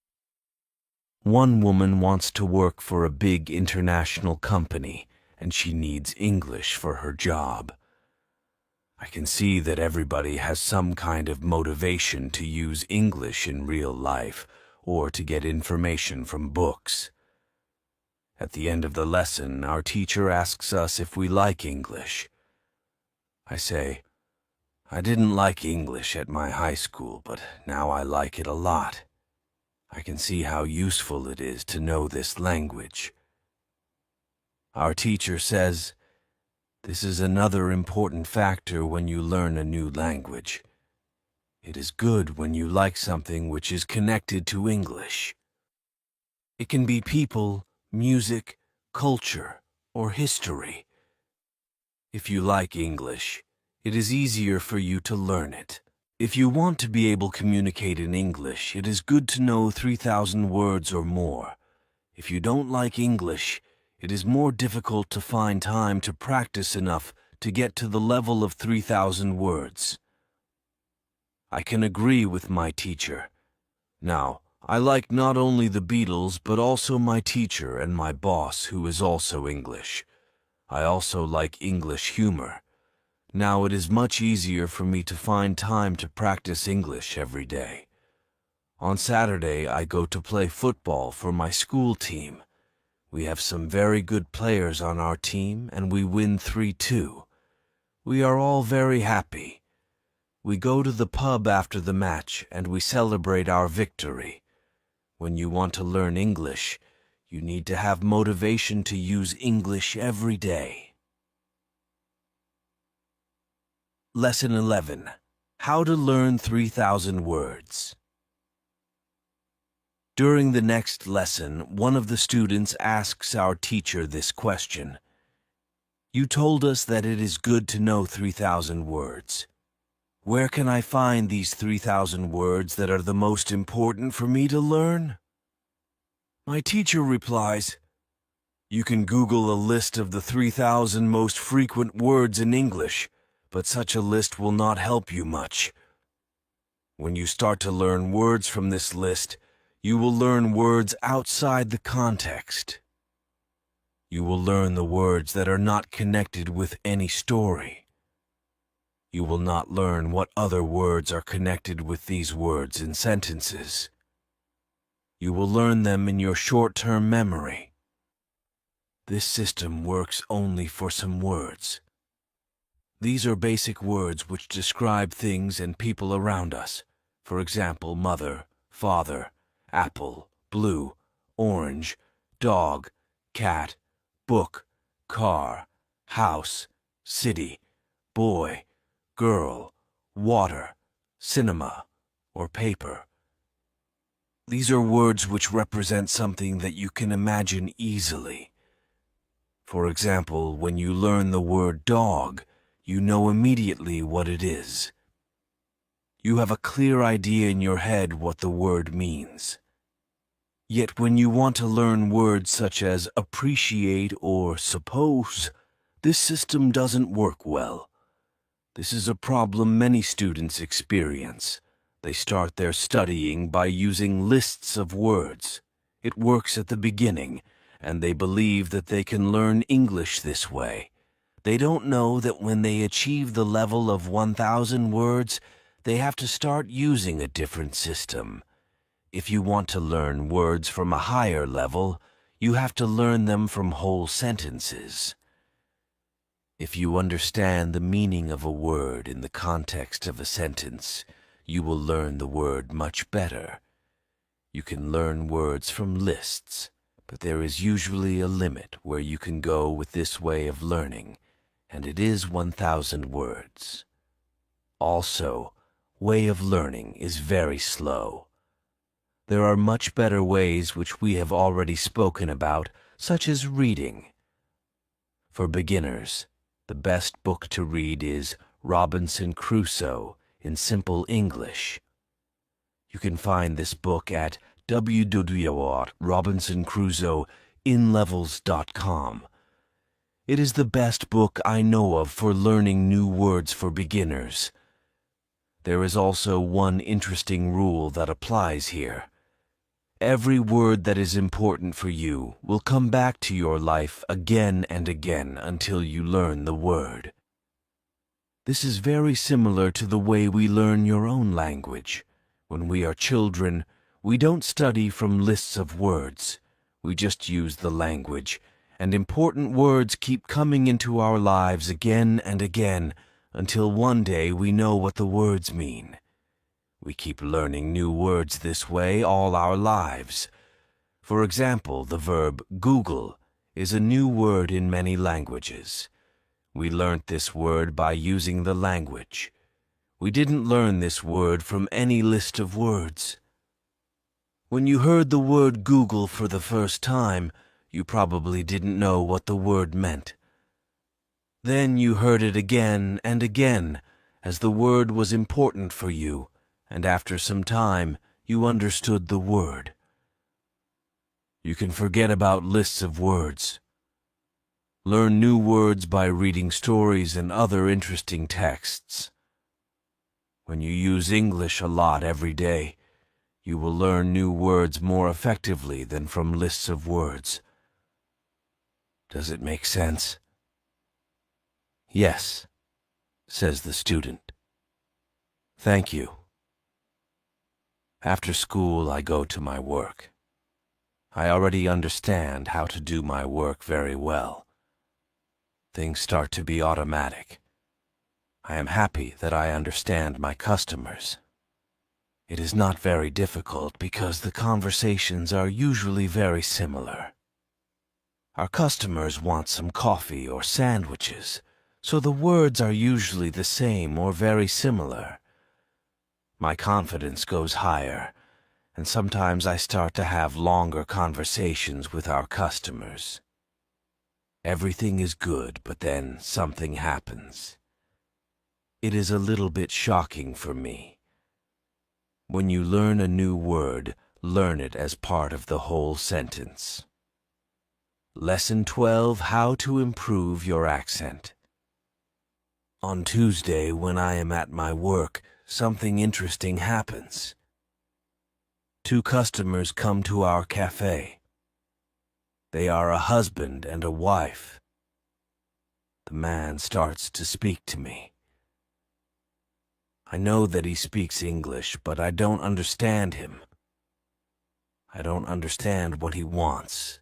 One woman wants to work for a big international company, and she needs English for her job. I can see that everybody has some kind of motivation to use English in real life or to get information from books. At the end of the lesson, our teacher asks us if we like English. I say, "I didn't like English at my high school, but now I like it a lot. I can see how useful it is to know this language." Our teacher says, "This is another important factor when you learn a new language. It is good when you like something which is connected to English. It can be people, music, culture, or history. If you like English, it is easier for you to learn it. If you want to be able to communicate in English, it is good to know 3,000 words or more. If you don't like English, it is more difficult to find time to practice enough to get to the level of 3,000 words." I can agree with my teacher. Now, I like not only the Beatles, but also my teacher and my boss, who is also English. I also like English humor. Now it is much easier for me to find time to practice English every day. On Saturday, I go to play football for my school team. We have some very good players on our team, and we win 3-2. We are all very happy. We go to the pub after the match, and we celebrate our victory. When you want to learn English, you need to have motivation to use English every day. Lesson 11. How to learn 3,000 words. During the next lesson, one of the students asks our teacher this question. You told us that it is good to know 3,000 words. Where can I find these 3,000 words that are the most important for me to learn? My teacher replies, you can Google a list of the 3,000 most frequent words in English, but such a list will not help you much. When you start to learn words from this list, you will learn words outside the context. You will learn the words that are not connected with any story. You will not learn what other words are connected with these words in sentences. You will learn them in your short-term memory. This system works only for some words. These are basic words which describe things and people around us. For example, mother, father, apple, blue, orange, dog, cat, book, car, house, city, boy, girl, water, cinema, or paper. These are words which represent something that you can imagine easily. For example, when you learn the word dog, you know immediately what it is. You have a clear idea in your head what the word means. Yet when you want to learn words such as appreciate or suppose, this system doesn't work well. This is a problem many students experience. They start their studying by using lists of words. It works at the beginning, and they believe that they can learn English this way. They don't know that when they achieve the level of 1,000 words, they have to start using a different system. If you want to learn words from a higher level, you have to learn them from whole sentences. If you understand the meaning of a word in the context of a sentence, you will learn the word much better. You can learn words from lists, but there is usually a limit where you can go with this way of learning, and it is 1,000 words. Also, way of learning is very slow. There are much better ways which we have already spoken about, such as reading. For beginners, the best book to read is Robinson Crusoe in Simple English. You can find this book at www.robinsoncrusoeinlevels.com. It is the best book I know of for learning new words for beginners. There is also one interesting rule that applies here. Every word that is important for you will come back to your life again and again until you learn the word. This is very similar to the way we learn your own language. When we are children, we don't study from lists of words. We just use the language, and important words keep coming into our lives again and again until one day we know what the words mean. We keep learning new words this way all our lives. For example, the verb Google is a new word in many languages. We learnt this word by using the language. We didn't learn this word from any list of words. When you heard the word Google for the first time, you probably didn't know what the word meant. Then you heard it again and again, as the word was important for you, and after some time, you understood the word. You can forget about lists of words. Learn new words by reading stories and other interesting texts. When you use English a lot every day, you will learn new words more effectively than from lists of words. Does it make sense? Yes, says the student. Thank you. After school, I go to my work. I already understand how to do my work very well. Things start to be automatic. I am happy that I understand my customers. It is not very difficult because the conversations are usually very similar. Our customers want some coffee or sandwiches, so the words are usually the same or very similar. My confidence goes higher, and sometimes I start to have longer conversations with our customers. Everything is good, but then something happens. It is a little bit shocking for me. When you learn a new word, learn it as part of the whole sentence. Lesson 12, How to Improve Your Accent. On Tuesday, when I am at my work, something interesting happens. 2 customers come to our cafe. They are a husband and a wife. The man starts to speak to me. I know that he speaks English, but I don't understand him. I don't understand what he wants.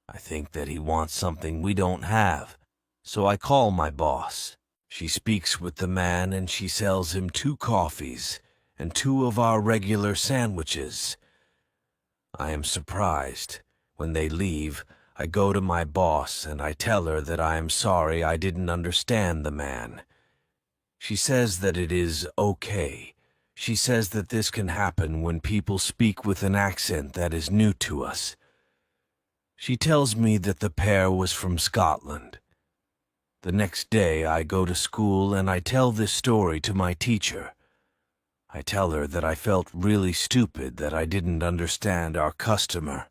I think that he wants something we don't have, so I call my boss. She speaks with the man and she sells him 2 coffees and 2 of our regular sandwiches. I am surprised. When they leave, I go to my boss and I tell her that I am sorry I didn't understand the man. She says that it is okay. She says that this can happen when people speak with an accent that is new to us. She tells me that the pair was from Scotland. The next day I go to school and I tell this story to my teacher. I tell her that I felt really stupid that I didn't understand our customer.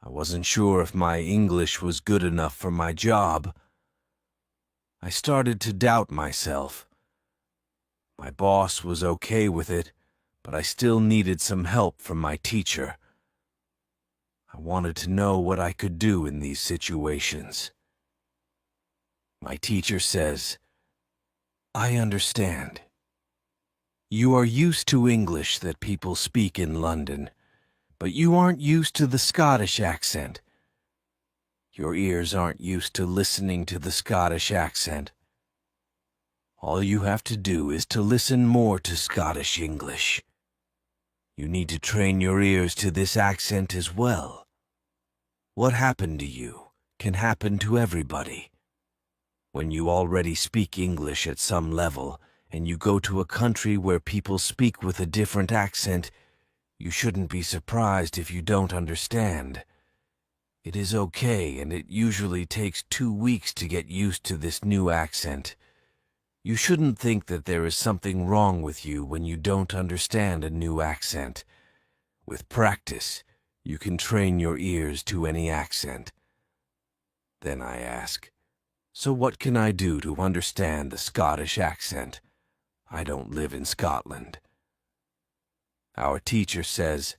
I wasn't sure if my English was good enough for my job. I started to doubt myself. My boss was okay with it, but I still needed some help from my teacher. I wanted to know what I could do in these situations. My teacher says, I understand. You are used to English that people speak in London, but you aren't used to the Scottish accent. Your ears aren't used to listening to the Scottish accent. All you have to do is to listen more to Scottish English. You need to train your ears to this accent as well. What happened to you can happen to everybody. When you already speak English at some level, and you go to a country where people speak with a different accent, you shouldn't be surprised if you don't understand. It is okay, and it usually takes 2 weeks to get used to this new accent. You shouldn't think that there is something wrong with you when you don't understand a new accent. With practice, you can train your ears to any accent. Then I ask, so what can I do to understand the Scottish accent? I don't live in Scotland. Our teacher says,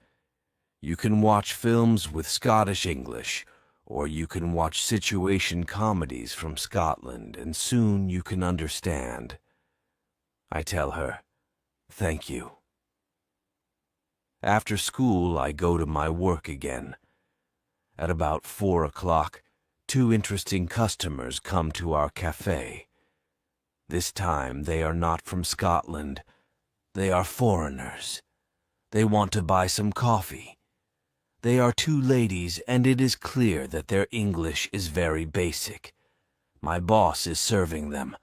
you can watch films with Scottish English, or you can watch situation comedies from Scotland, and soon you can understand. I tell her, thank you. After school, I go to my work again. At about 4 o'clock, 2 interesting customers come to our cafe. This time, they are not from Scotland. They are foreigners. They want to buy some coffee. They are 2 ladies, and it is clear that their English is very basic. My boss is serving them.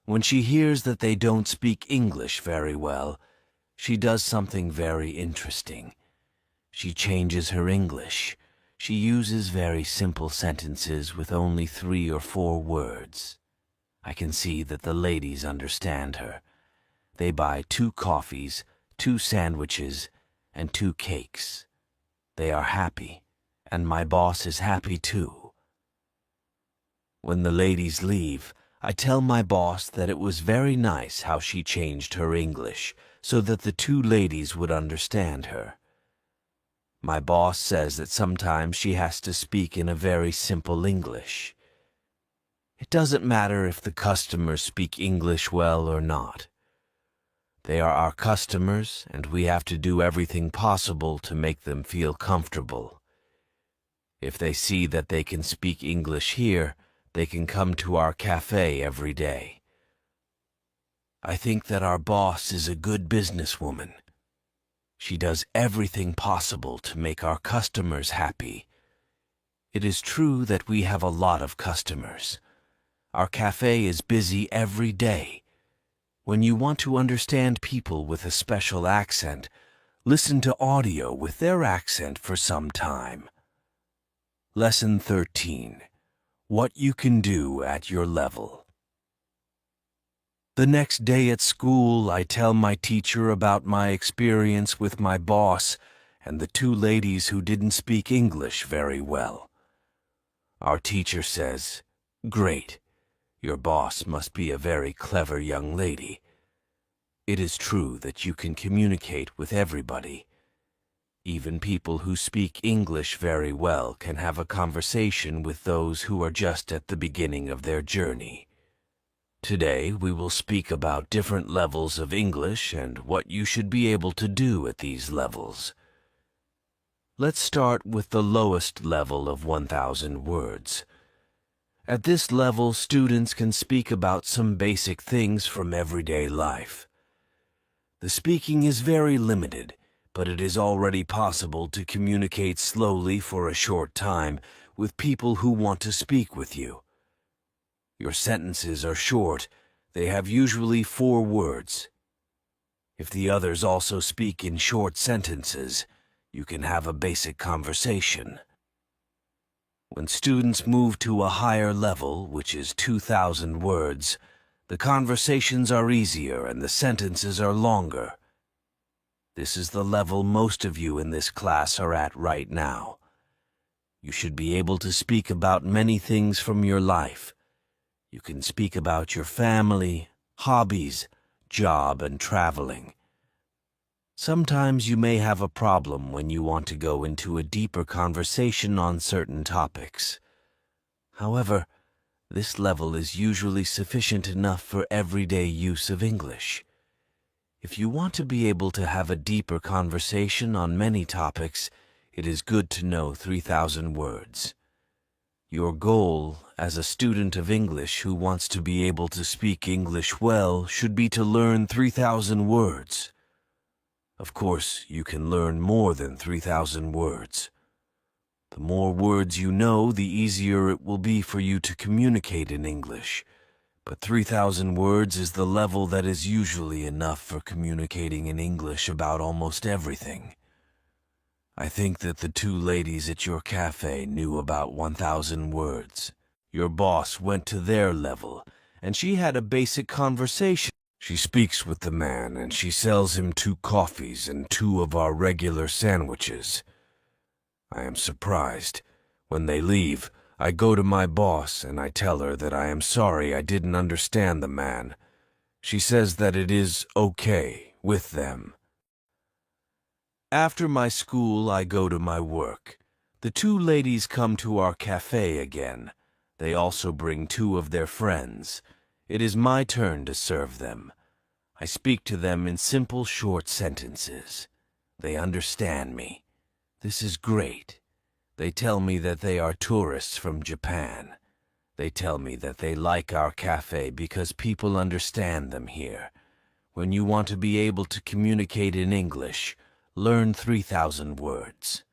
When she hears that they don't speak English very well, she does something very interesting. She changes her English. She uses very simple sentences with only 3 or 4 words. I can see that the ladies understand her. They buy 2 coffees, 2 sandwiches, and 2 cakes. They are happy, and my boss is happy too. When the ladies leave, I tell my boss that it was very nice how she changed her English so that the 2 ladies would understand her. My boss says that sometimes she has to speak in a very simple English. It doesn't matter if the customers speak English well or not. They are our customers, and we have to do everything possible to make them feel comfortable. If they see that they can speak English here, they can come to our cafe every day. I think that our boss is a good businesswoman. She does everything possible to make our customers happy. It is true that we have a lot of customers. Our cafe is busy every day. When you want to understand people with a special accent, Listen to audio with their accent for some time. Lesson 13. What you can do at your level. The next day at school, I tell my teacher about my experience with my boss and the two ladies who didn't speak English very well. Our teacher says, "Great. Your boss must be a very clever young lady. It is true that you can communicate with everybody. Even people who speak English very well can have a conversation with those who are just at the beginning of their journey. Today we will speak about different levels of English and what you should be able to do at these levels. Let's start with the lowest level of 1,000 words. At this level, students can speak about some basic things from everyday life. The speaking is very limited, but it is already possible to communicate slowly for a short time with people who want to speak with you. Your sentences are short. They have usually 4 words. If the others also speak in short sentences, you can have a basic conversation. When students move to a higher level, which is 2,000 words, the conversations are easier and the sentences are longer. This is the level most of you in this class are at right now. You should be able to speak about many things from your life. You can speak about your family, hobbies, job, and traveling. Sometimes you may have a problem when you want to go into a deeper conversation on certain topics. However, this level is usually sufficient enough for everyday use of English. If you want to be able to have a deeper conversation on many topics, it is good to know 3,000 words. Your goal as a student of English who wants to be able to speak English well should be to learn 3,000 words. Of course, you can learn more than 3,000 words. The more words you know, the easier it will be for you to communicate in English. But 3,000 words is the level that is usually enough for communicating in English about almost everything. I think that the two ladies at your cafe knew about 1,000 words. Your boss went to their level, and she had a basic conversation. She speaks with the man, and she sells him 2 coffees and 2 of our regular sandwiches. I am surprised. When they leave, I go to my boss and I tell her that I am sorry I didn't understand the man. She says that it is okay with them. After my school, I go to my work. The two ladies come to our cafe again. They also bring 2 of their friends. It is my turn to serve them. I speak to them in simple, short sentences. They understand me. This is great. They tell me that they are tourists from Japan. They tell me that they like our cafe because people understand them here. When you want to be able to communicate in English, learn 3,000 words.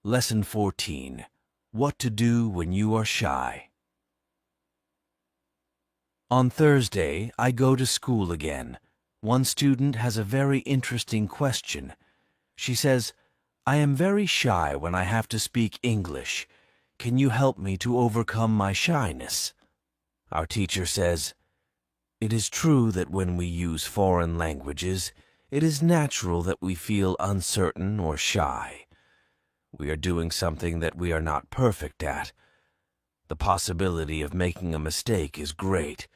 Lesson 14. What to do when you are shy. On Thursday, I go to school again. One student has a very interesting question. She says, "I am very shy when I have to speak English. Can you help me to overcome my shyness?" Our teacher says, "It is true that when we use foreign languages, it is natural that we feel uncertain or shy. We are doing something that we are not perfect at. The possibility of making a mistake is great.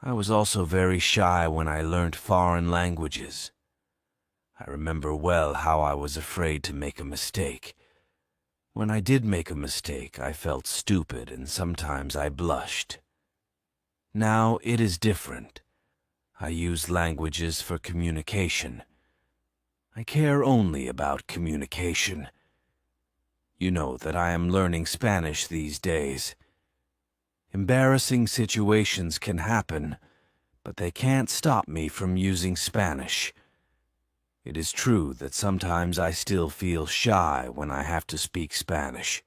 I was also very shy when I learned foreign languages. I remember well how I was afraid to make a mistake. When I did make a mistake, I felt stupid and sometimes I blushed. Now it is different. I use languages for communication. I care only about communication. You know that I am learning Spanish these days. Embarrassing situations can happen, but they can't stop me from using Spanish. It is true that sometimes I still feel shy when I have to speak Spanish.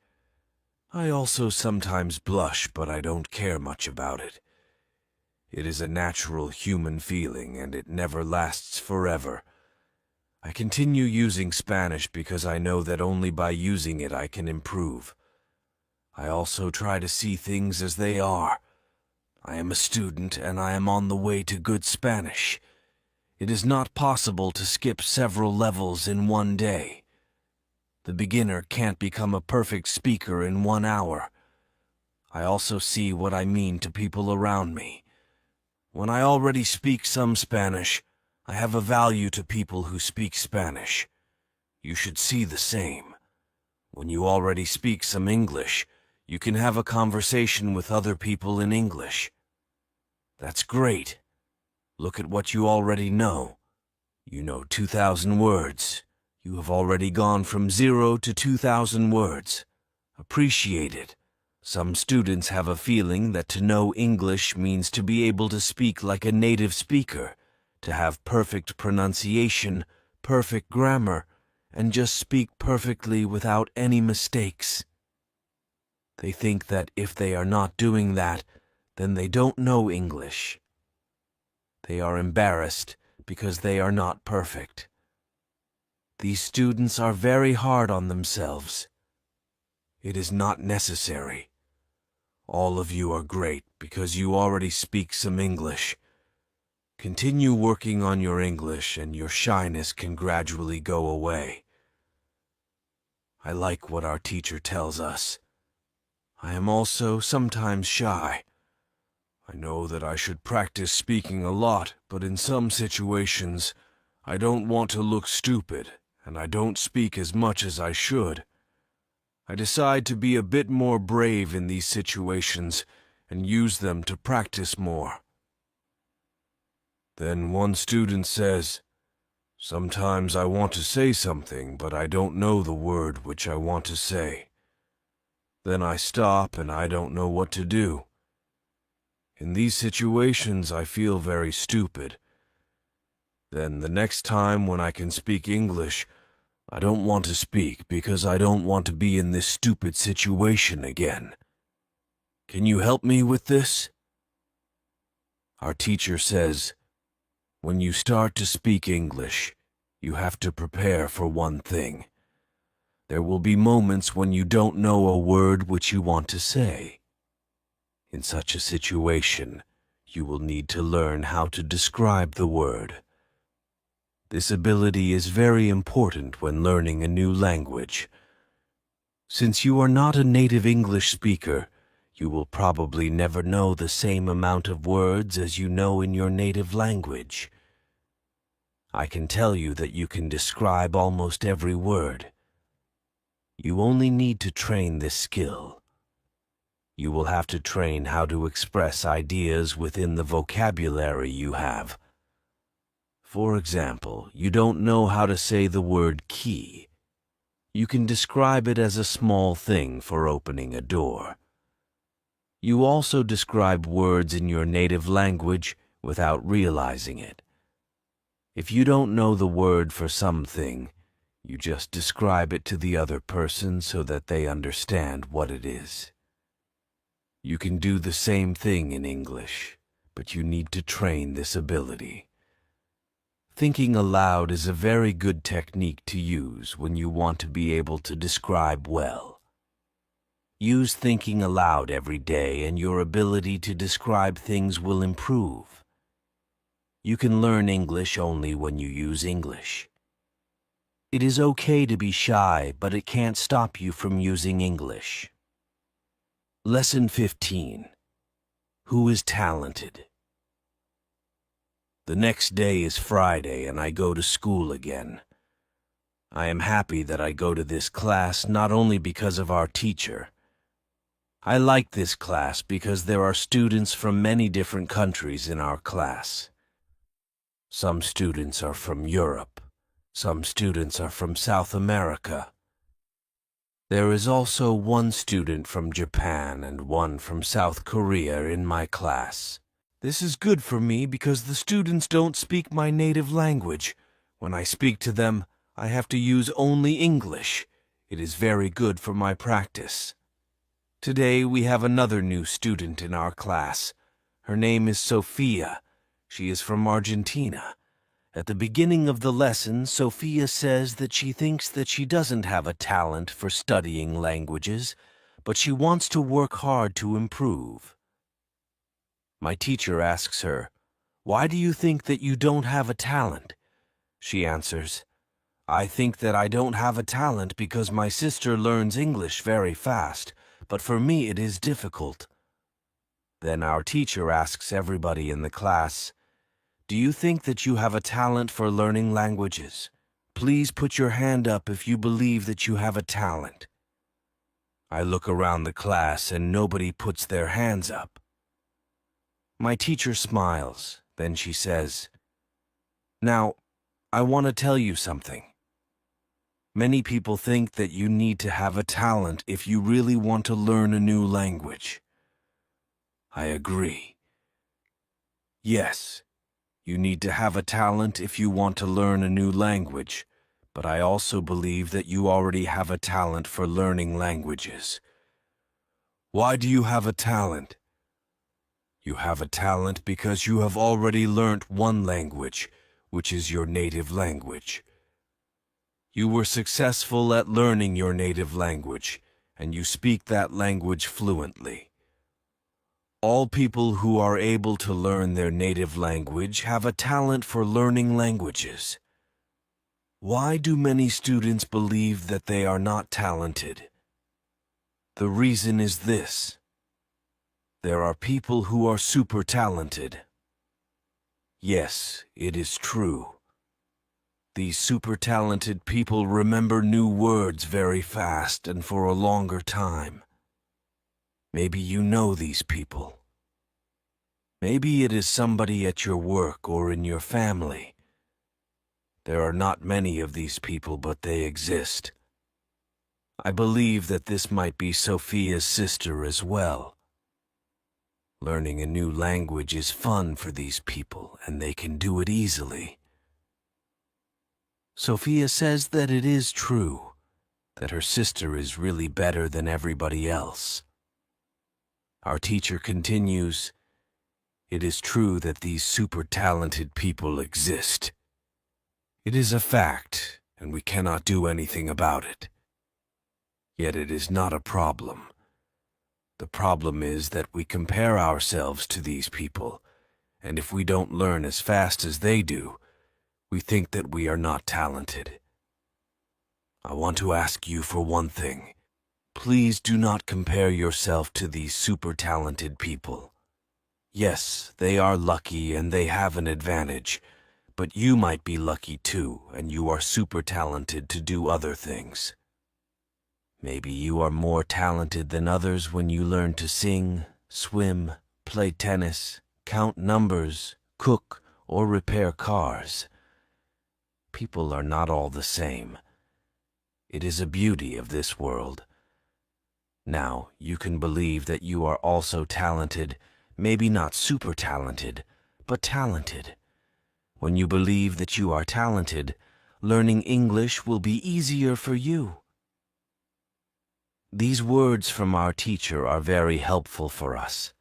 I also sometimes blush, but I don't care much about it. It is a natural human feeling, and it never lasts forever. I continue using Spanish because I know that only by using it I can improve. I also try to see things as they are. I am a student, and I am on the way to good Spanish. It is not possible to skip several levels in one day. The beginner can't become a perfect speaker in 1 hour. I also see what I mean to people around me. When I already speak some Spanish, I have a value to people who speak Spanish. You should see the same. When you already speak some English, you can have a conversation with other people in English. That's great. Look at what you already know. You know 2,000 words. You have already gone from 0 to 2,000 words. Appreciate it. Some students have a feeling that to know English means to be able to speak like a native speaker, to have perfect pronunciation, perfect grammar, and just speak perfectly without any mistakes. They think that if they are not doing that, then they don't know English. They are embarrassed because they are not perfect. These students are very hard on themselves. It is not necessary. All of you are great because you already speak some English. Continue working on your English and your shyness can gradually go away. I like what our teacher tells us. I am also sometimes shy. I know that I should practice speaking a lot, but in some situations, I don't want to look stupid, and I don't speak as much as I should. I decide to be a bit more brave in these situations and use them to practice more. Then one student says, "Sometimes I want to say something, but I don't know the word which I want to say. Then I stop and I don't know what to do. In these situations, I feel very stupid. Then the next time when I can speak English, I don't want to speak because I don't want to be in this stupid situation again. Can you help me with this?" Our teacher says, when you start to speak English, you have to prepare for one thing. There will be moments when you don't know a word which you want to say. In such a situation, you will need to learn how to describe the word. This ability is very important when learning a new language. Since you are not a native English speaker, you will probably never know the same amount of words as you know in your native language. I can tell you that you can describe almost every word. You only need to train this skill. You will have to train how to express ideas within the vocabulary you have. For example, you don't know how to say the word key. You can describe it as a small thing for opening a door. You also describe words in your native language without realizing it. If you don't know the word for something, you just describe it to the other person so that they understand what it is. You can do the same thing in English, but you need to train this ability. Thinking aloud is a very good technique to use when you want to be able to describe well. Use thinking aloud every day and your ability to describe things will improve. You can learn English only when you use English. It is okay to be shy, but it can't stop you from using English. Lesson 15. Who is talented? The next day is Friday and I go to school again. I am happy that I go to this class not only because of our teacher. I like this class because there are students from many different countries in our class. Some students are from Europe. Some students are from South America. There is also one student from Japan and one from South Korea in my class. This is good for me because the students don't speak my native language. When I speak to them, I have to use only English. It is very good for my practice. Today we have another new student in our class. Her name is Sophia. She is from Argentina. At the beginning of the lesson, Sophia says that she thinks that she doesn't have a talent for studying languages, but she wants to work hard to improve. My teacher asks her, "Why do you think that you don't have a talent?" She answers, "I think that I don't have a talent because my sister learns English very fast, but for me it is difficult." Then our teacher asks everybody in the class, "Do you think that you have a talent for learning languages? Please put your hand up if you believe that you have a talent." I look around the class and nobody puts their hands up. My teacher smiles, then she says, "Now, I want to tell you something. Many people think that you need to have a talent if you really want to learn a new language. I agree. Yes, you need to have a talent if you want to learn a new language, but I also believe that you already have a talent for learning languages. Why do you have a talent? You have a talent because you have already learnt one language, which is your native language. You were successful at learning your native language, and you speak that language fluently. All people who are able to learn their native language have a talent for learning languages. Why do many students believe that they are not talented? The reason is this. There are people who are super talented. Yes, it is true. These super talented people remember new words very fast and for a longer time. Maybe you know these people. Maybe it is somebody at your work or in your family. There are not many of these people, but they exist. I believe that this might be Sophia's sister as well. Learning a new language is fun for these people, and they can do it easily. Sophia says that it is true, that her sister is really better than everybody else. Our teacher continues, "It is true that these super talented people exist. It is a fact, and we cannot do anything about it. Yet it is not a problem. The problem is that we compare ourselves to these people, and if we don't learn as fast as they do, we think that we are not talented. I want to ask you for one thing. Please do not compare yourself to these super talented people. Yes, they are lucky and they have an advantage, but you might be lucky too, and you are super talented to do other things. Maybe you are more talented than others when you learn to sing, swim, play tennis, count numbers, cook, or repair cars. People are not all the same. It is a beauty of this world. Now, you can believe that you are also talented, maybe not super talented, but talented. When you believe that you are talented, learning English will be easier for you. These words from our teacher are very helpful for us.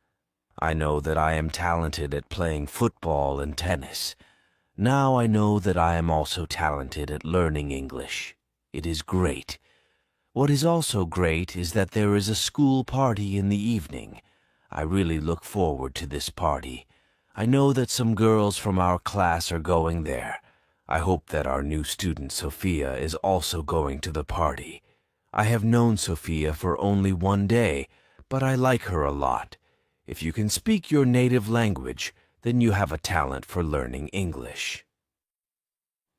I know that I am talented at playing football and tennis. Now I know that I am also talented at learning English. It is great. What is also great is that there is a school party in the evening. I really look forward to this party. I know that some girls from our class are going there. I hope that our new student Sophia is also going to the party. I have known Sophia for only one day, but I like her a lot. If you can speak your native language, then you have a talent for learning English.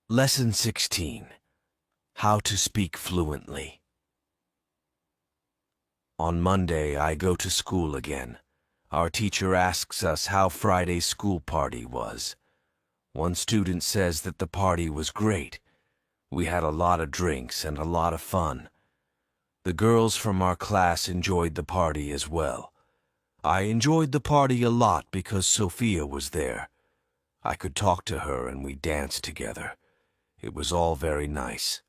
Lesson 16. How to speak fluently. On Monday, I go to school again. Our teacher asks us how Friday's school party was. One student says that the party was great. We had a lot of drinks and a lot of fun. The girls from our class enjoyed the party as well. I enjoyed the party a lot because Sophia was there. I could talk to her and we danced together. It was all very nice.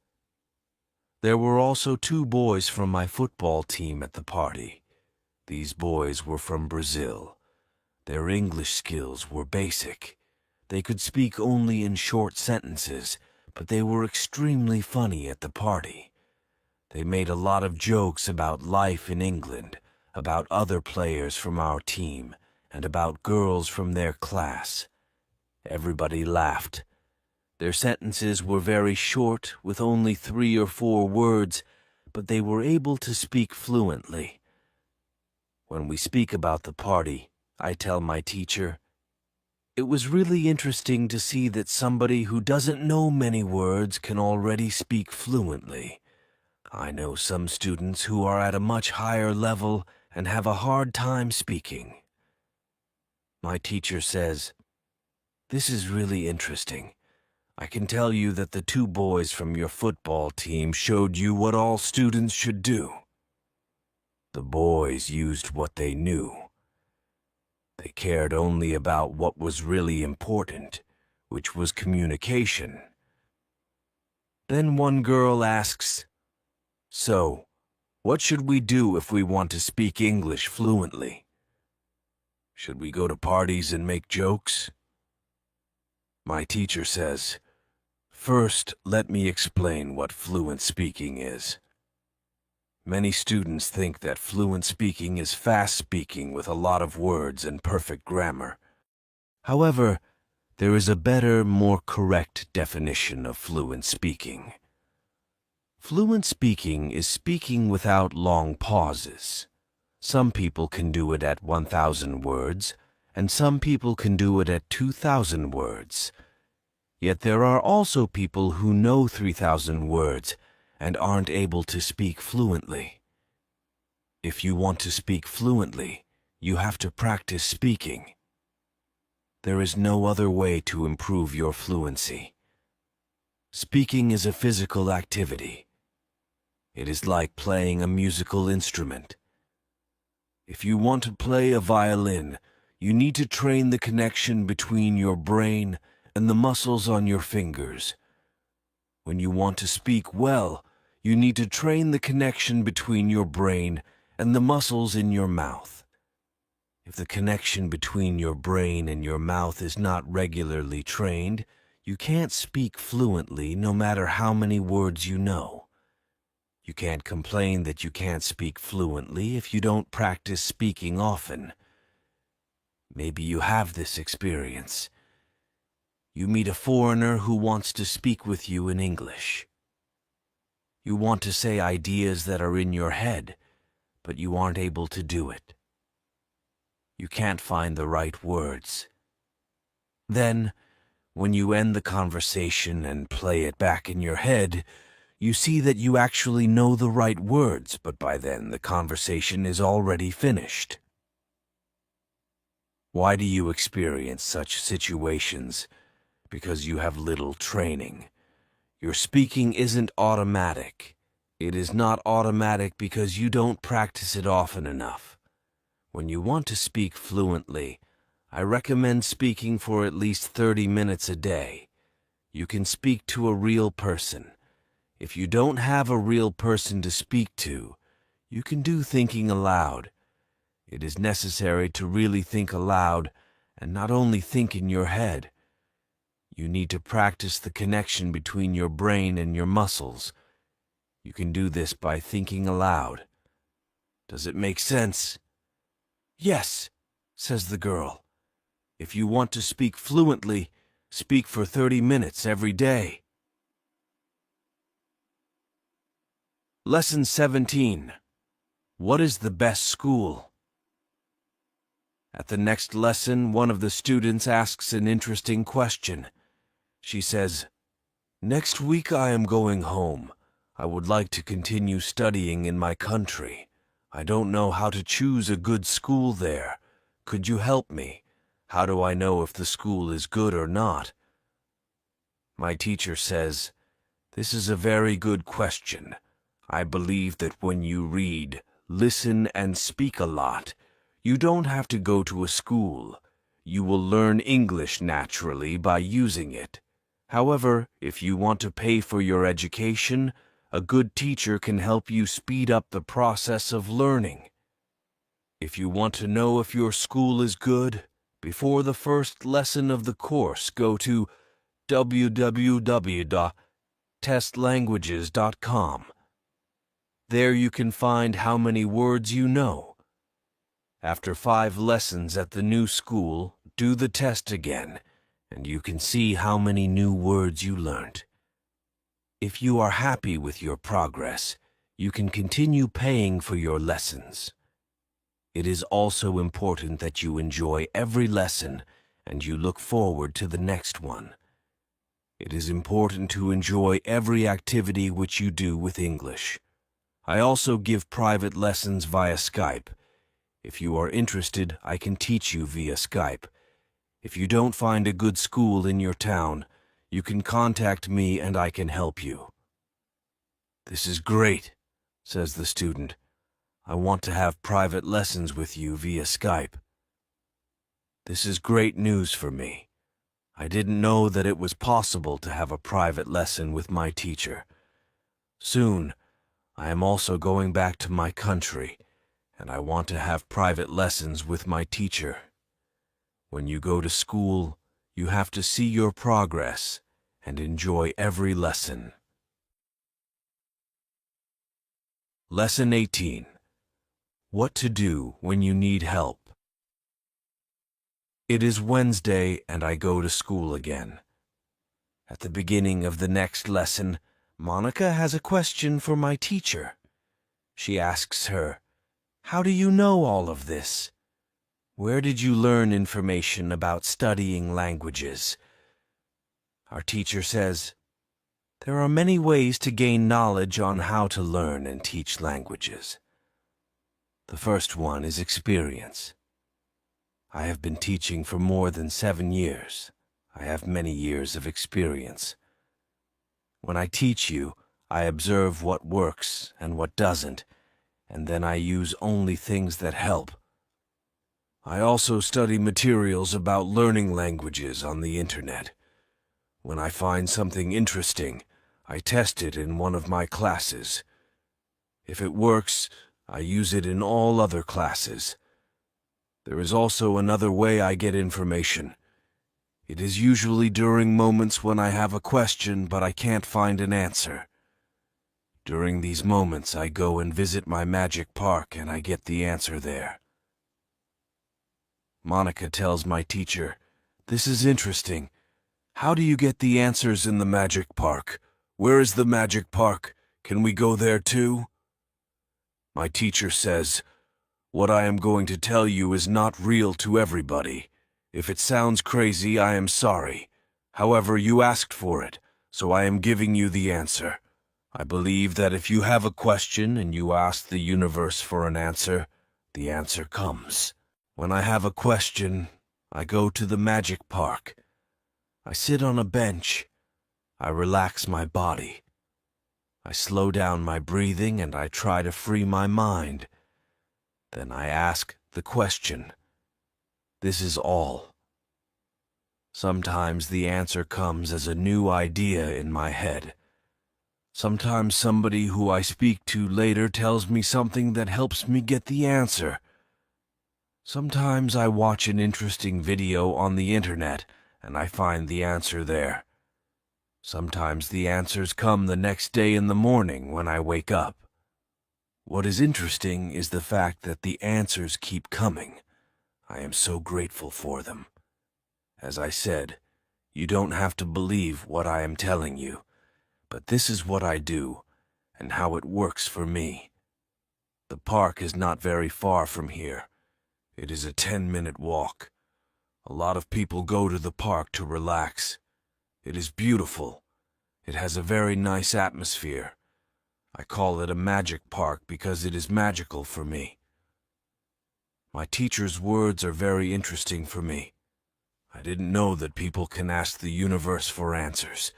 There were also 2 boys from my football team at the party. These boys were from Brazil. Their English skills were basic. They could speak only in short sentences, but they were extremely funny at the party. They made a lot of jokes about life in England, about other players from our team, and about girls from their class. Everybody laughed. Their sentences were very short, with only 3 or 4 words, but they were able to speak fluently. When we speak about the party, I tell my teacher, "It was really interesting to see that somebody who doesn't know many words can already speak fluently. I know some students who are at a much higher level and have a hard time speaking." My teacher says, "This is really interesting. I can tell you that the 2 boys from your football team showed you what all students should do." The boys used what they knew. They cared only about what was really important, which was communication. Then one girl asks, "So, what should we do if we want to speak English fluently? Should we go to parties and make jokes?" My teacher says, "First, let me explain what fluent speaking is. Many students think that fluent speaking is fast speaking with a lot of words and perfect grammar. However, there is a better, more correct definition of fluent speaking. Fluent speaking is speaking without long pauses. Some people can do it at 1,000 words, and some people can do it at 2,000 words. Yet there are also people who know 3,000 words and aren't able to speak fluently. If you want to speak fluently, you have to practice speaking. There is no other way to improve your fluency. Speaking is a physical activity. It is like playing a musical instrument. If you want to play a violin, you need to train the connection between your brain and the muscles on your fingers. When you want to speak well, you need to train the connection between your brain and the muscles in your mouth. If the connection between your brain and your mouth is not regularly trained, you can't speak fluently no matter how many words you know. You can't complain that you can't speak fluently if you don't practice speaking often. Maybe you have this experience. You meet a foreigner who wants to speak with you in English. You want to say ideas that are in your head, but you aren't able to do it. You can't find the right words. Then, when you end the conversation and play it back in your head, you see that you actually know the right words, but by then the conversation is already finished. Why do you experience such situations? Because you have little training. Your speaking isn't automatic. It is not automatic because you don't practice it often enough. When you want to speak fluently, I recommend speaking for at least 30 minutes a day. You can speak to a real person. If you don't have a real person to speak to, you can do thinking aloud. It is necessary to really think aloud and not only think in your head. You need to practice the connection between your brain and your muscles. You can do this by thinking aloud. Does it make sense? "Yes," says the girl. "If you want to speak fluently, speak for 30 minutes every day." Lesson 17. What is the best school? At the next lesson, one of the students asks an interesting question. She says, "Next week I am going home. I would like to continue studying in my country. I don't know how to choose a good school there. Could you help me? How do I know if the school is good or not?" My teacher says, "This is a very good question. I believe that when you read, listen, and speak a lot, you don't have to go to a school. You will learn English naturally by using it. However, if you want to pay for your education, a good teacher can help you speed up the process of learning. If you want to know if your school is good, Before the first lesson of the course, go to www.testlanguages.com. There you can find how many words you know. After 5 lessons at the new school, do the test again, and you can see how many new words you learned. If you are happy with your progress, you can continue paying for your lessons. It is also important that you enjoy every lesson and you look forward to the next one. It is important to enjoy every activity which you do with English. I also give private lessons via Skype. If you are interested, I can teach you via Skype. If you don't find a good school in your town, you can contact me and I can help you. This is great, says the student. I want to have private lessons with you via Skype. This is great news for me. I didn't know that it was possible to have a private lesson with my teacher. Soon, I am also going back to my country, and I want to have private lessons with my teacher. When you go to school, you have to see your progress and enjoy every lesson. Lesson 18. What to do when you need help. It is Wednesday and I go to school again. At the beginning of the next lesson, Monica has a question for my teacher. She asks her, "How do you know all of this? Where did you learn information about studying languages?" Our teacher says, "There are many ways to gain knowledge on how to learn and teach languages. The first one is experience. I have been teaching for more than 7 years. I have many years of experience. When I teach you, I observe what works and what doesn't, and then I use only things that help. I also study materials about learning languages on the internet. When I find something interesting, I test it in one of my classes. If it works, I use it in all other classes. There is also another way I get information. It is usually during moments when I have a question but I can't find an answer. During these moments, I go and visit my magic park and I get the answer there." Monica tells my teacher, "This is interesting. How do you get the answers in the magic park? Where is the magic park? Can we go there too?" My teacher says, "What I am going to tell you is not real to everybody. If it sounds crazy, I am sorry. However, you asked for it, so I am giving you the answer. I believe that if you have a question and you ask the universe for an answer, the answer comes. When I have a question, I go to the magic park. I sit on a bench. I relax my body. I slow down my breathing and I try to free my mind. Then I ask the question. This is all. Sometimes the answer comes as a new idea in my head. Sometimes somebody who I speak to later tells me something that helps me get the answer. Sometimes I watch an interesting video on the internet and I find the answer there. Sometimes the answers come the next day in the morning when I wake up. What is interesting is the fact that the answers keep coming. I am so grateful for them. As I said, you don't have to believe what I am telling you, but this is what I do and how it works for me. The park is not very far from here. It is a 10-minute walk. A lot of people go to the park to relax. It is beautiful. It has a very nice atmosphere. I call it a magic park because it is magical for me. My teacher's words are very interesting for me. I didn't know that people can ask the universe for answers.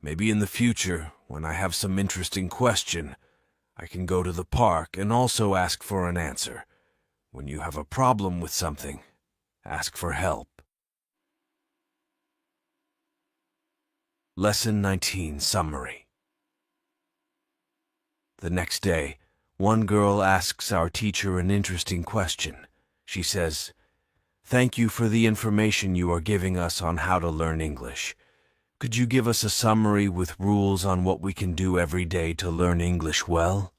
Maybe in the future, when I have some interesting question, I can go to the park and also ask for an answer. When you have a problem with something, ask for help. Lesson 19 Summary. The next day, one girl asks our teacher an interesting question. She says, Thank you for the information you are giving us on how to learn English. Could you give us a summary with rules on what we can do every day to learn English well?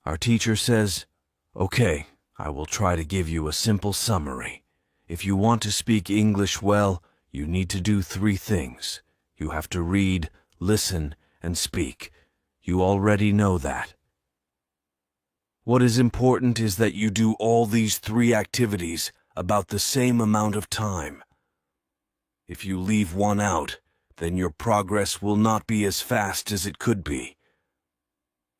Our teacher says, "Okay, I will try to give you a simple summary. If you want to speak English well, you need to do 3 things. You have to read, listen, and speak. You already know that. What is important is that you do all these 3 activities about the same amount of time. If you leave one out, then your progress will not be as fast as it could be.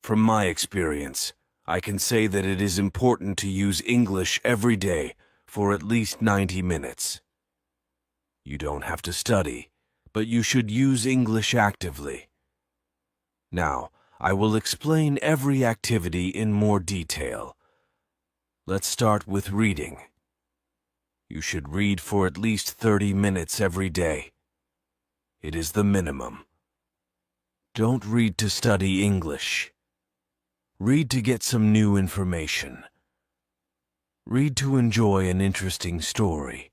From my experience, I can say that it is important to use English every day for at least 90 minutes. You don't have to study, but you should use English actively. Now, I will explain every activity in more detail. Let's start with reading. You should read for at least 30 minutes every day. It is the minimum. Don't read to study English. Read to get some new information. Read to enjoy an interesting story.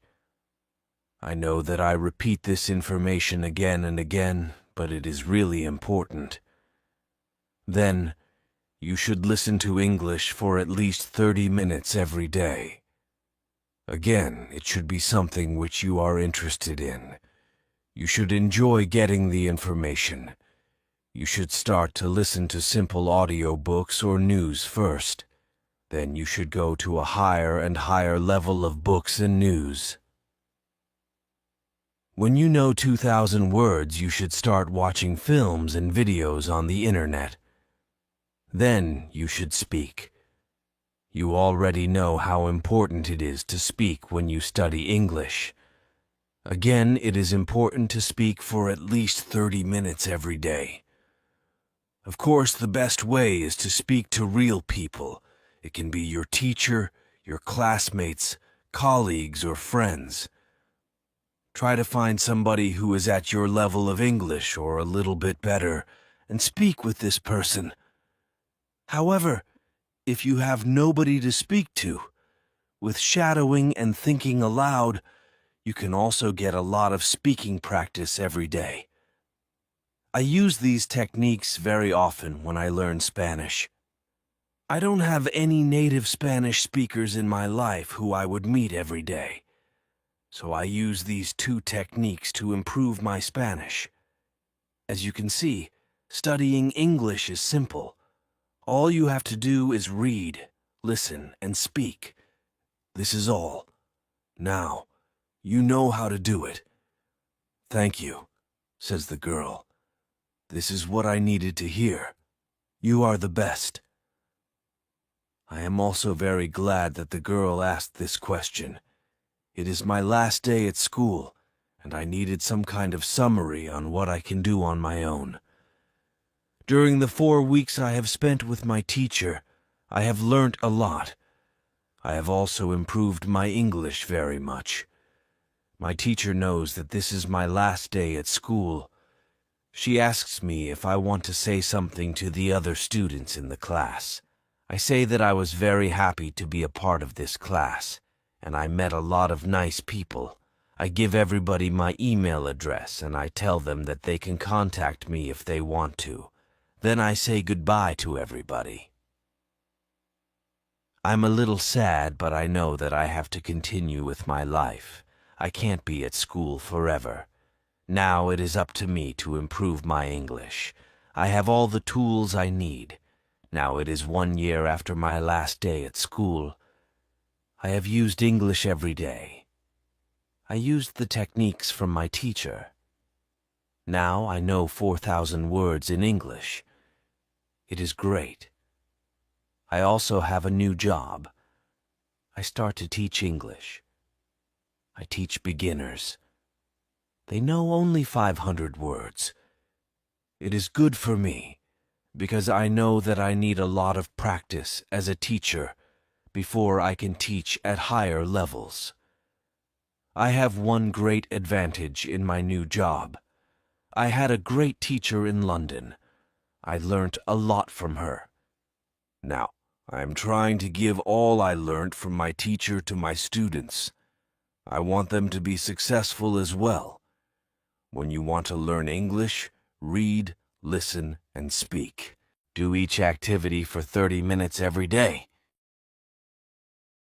I know that I repeat this information again and again, but it is really important. Then, you should listen to English for at least 30 minutes every day. Again, it should be something which you are interested in. You should enjoy getting the information. You should start to listen to simple audiobooks or news first. Then you should go to a higher and higher level of books and news. When you know 2,000 words, you should start watching films and videos on the internet. Then you should speak. You already know how important it is to speak when you study English. Again, it is important to speak for at least 30 minutes every day. Of course, the best way is to speak to real people. It can be your teacher, your classmates, colleagues, or friends. Try to find somebody who is at your level of English or a little bit better, and speak with this person. However, if you have nobody to speak to, with shadowing and thinking aloud, you can also get a lot of speaking practice every day. I use these techniques very often when I learn Spanish. I don't have any native Spanish speakers in my life who I would meet every day, so I use these 2 techniques to improve my Spanish. As you can see, studying English is simple. All you have to do is read, listen, and speak. This is all. Now, you know how to do it. "Thank you," says the girl. "This is what I needed to hear. You are the best." I am also very glad that the girl asked this question. It is my last day at school, and I needed some kind of summary on what I can do on my own. During the 4 weeks I have spent with my teacher, I have learnt a lot. I have also improved my English very much. My teacher knows that this is my last day at school. She asks me if I want to say something to the other students in the class. I say that I was very happy to be a part of this class, and I met a lot of nice people. I give everybody my email address, and I tell them that they can contact me if they want to. Then I say goodbye to everybody. I'm a little sad, but I know that I have to continue with my life. I can't be at school forever. Now it is up to me to improve my English. I have all the tools I need. Now it is 1 year after my last day at school. I have used English every day. I used the techniques from my teacher. Now I know 4,000 words in English. It is great. I also have a new job. I start to teach English. I teach beginners. They know only 500 words. It is good for me, because I know that I need a lot of practice as a teacher before I can teach at higher levels. I have one great advantage in my new job. I had a great teacher in London. I learnt a lot from her. Now, I am trying to give all I learnt from my teacher to my students. I want them to be successful as well. When you want to learn English, read, listen, and speak. Do each activity for 30 minutes every day.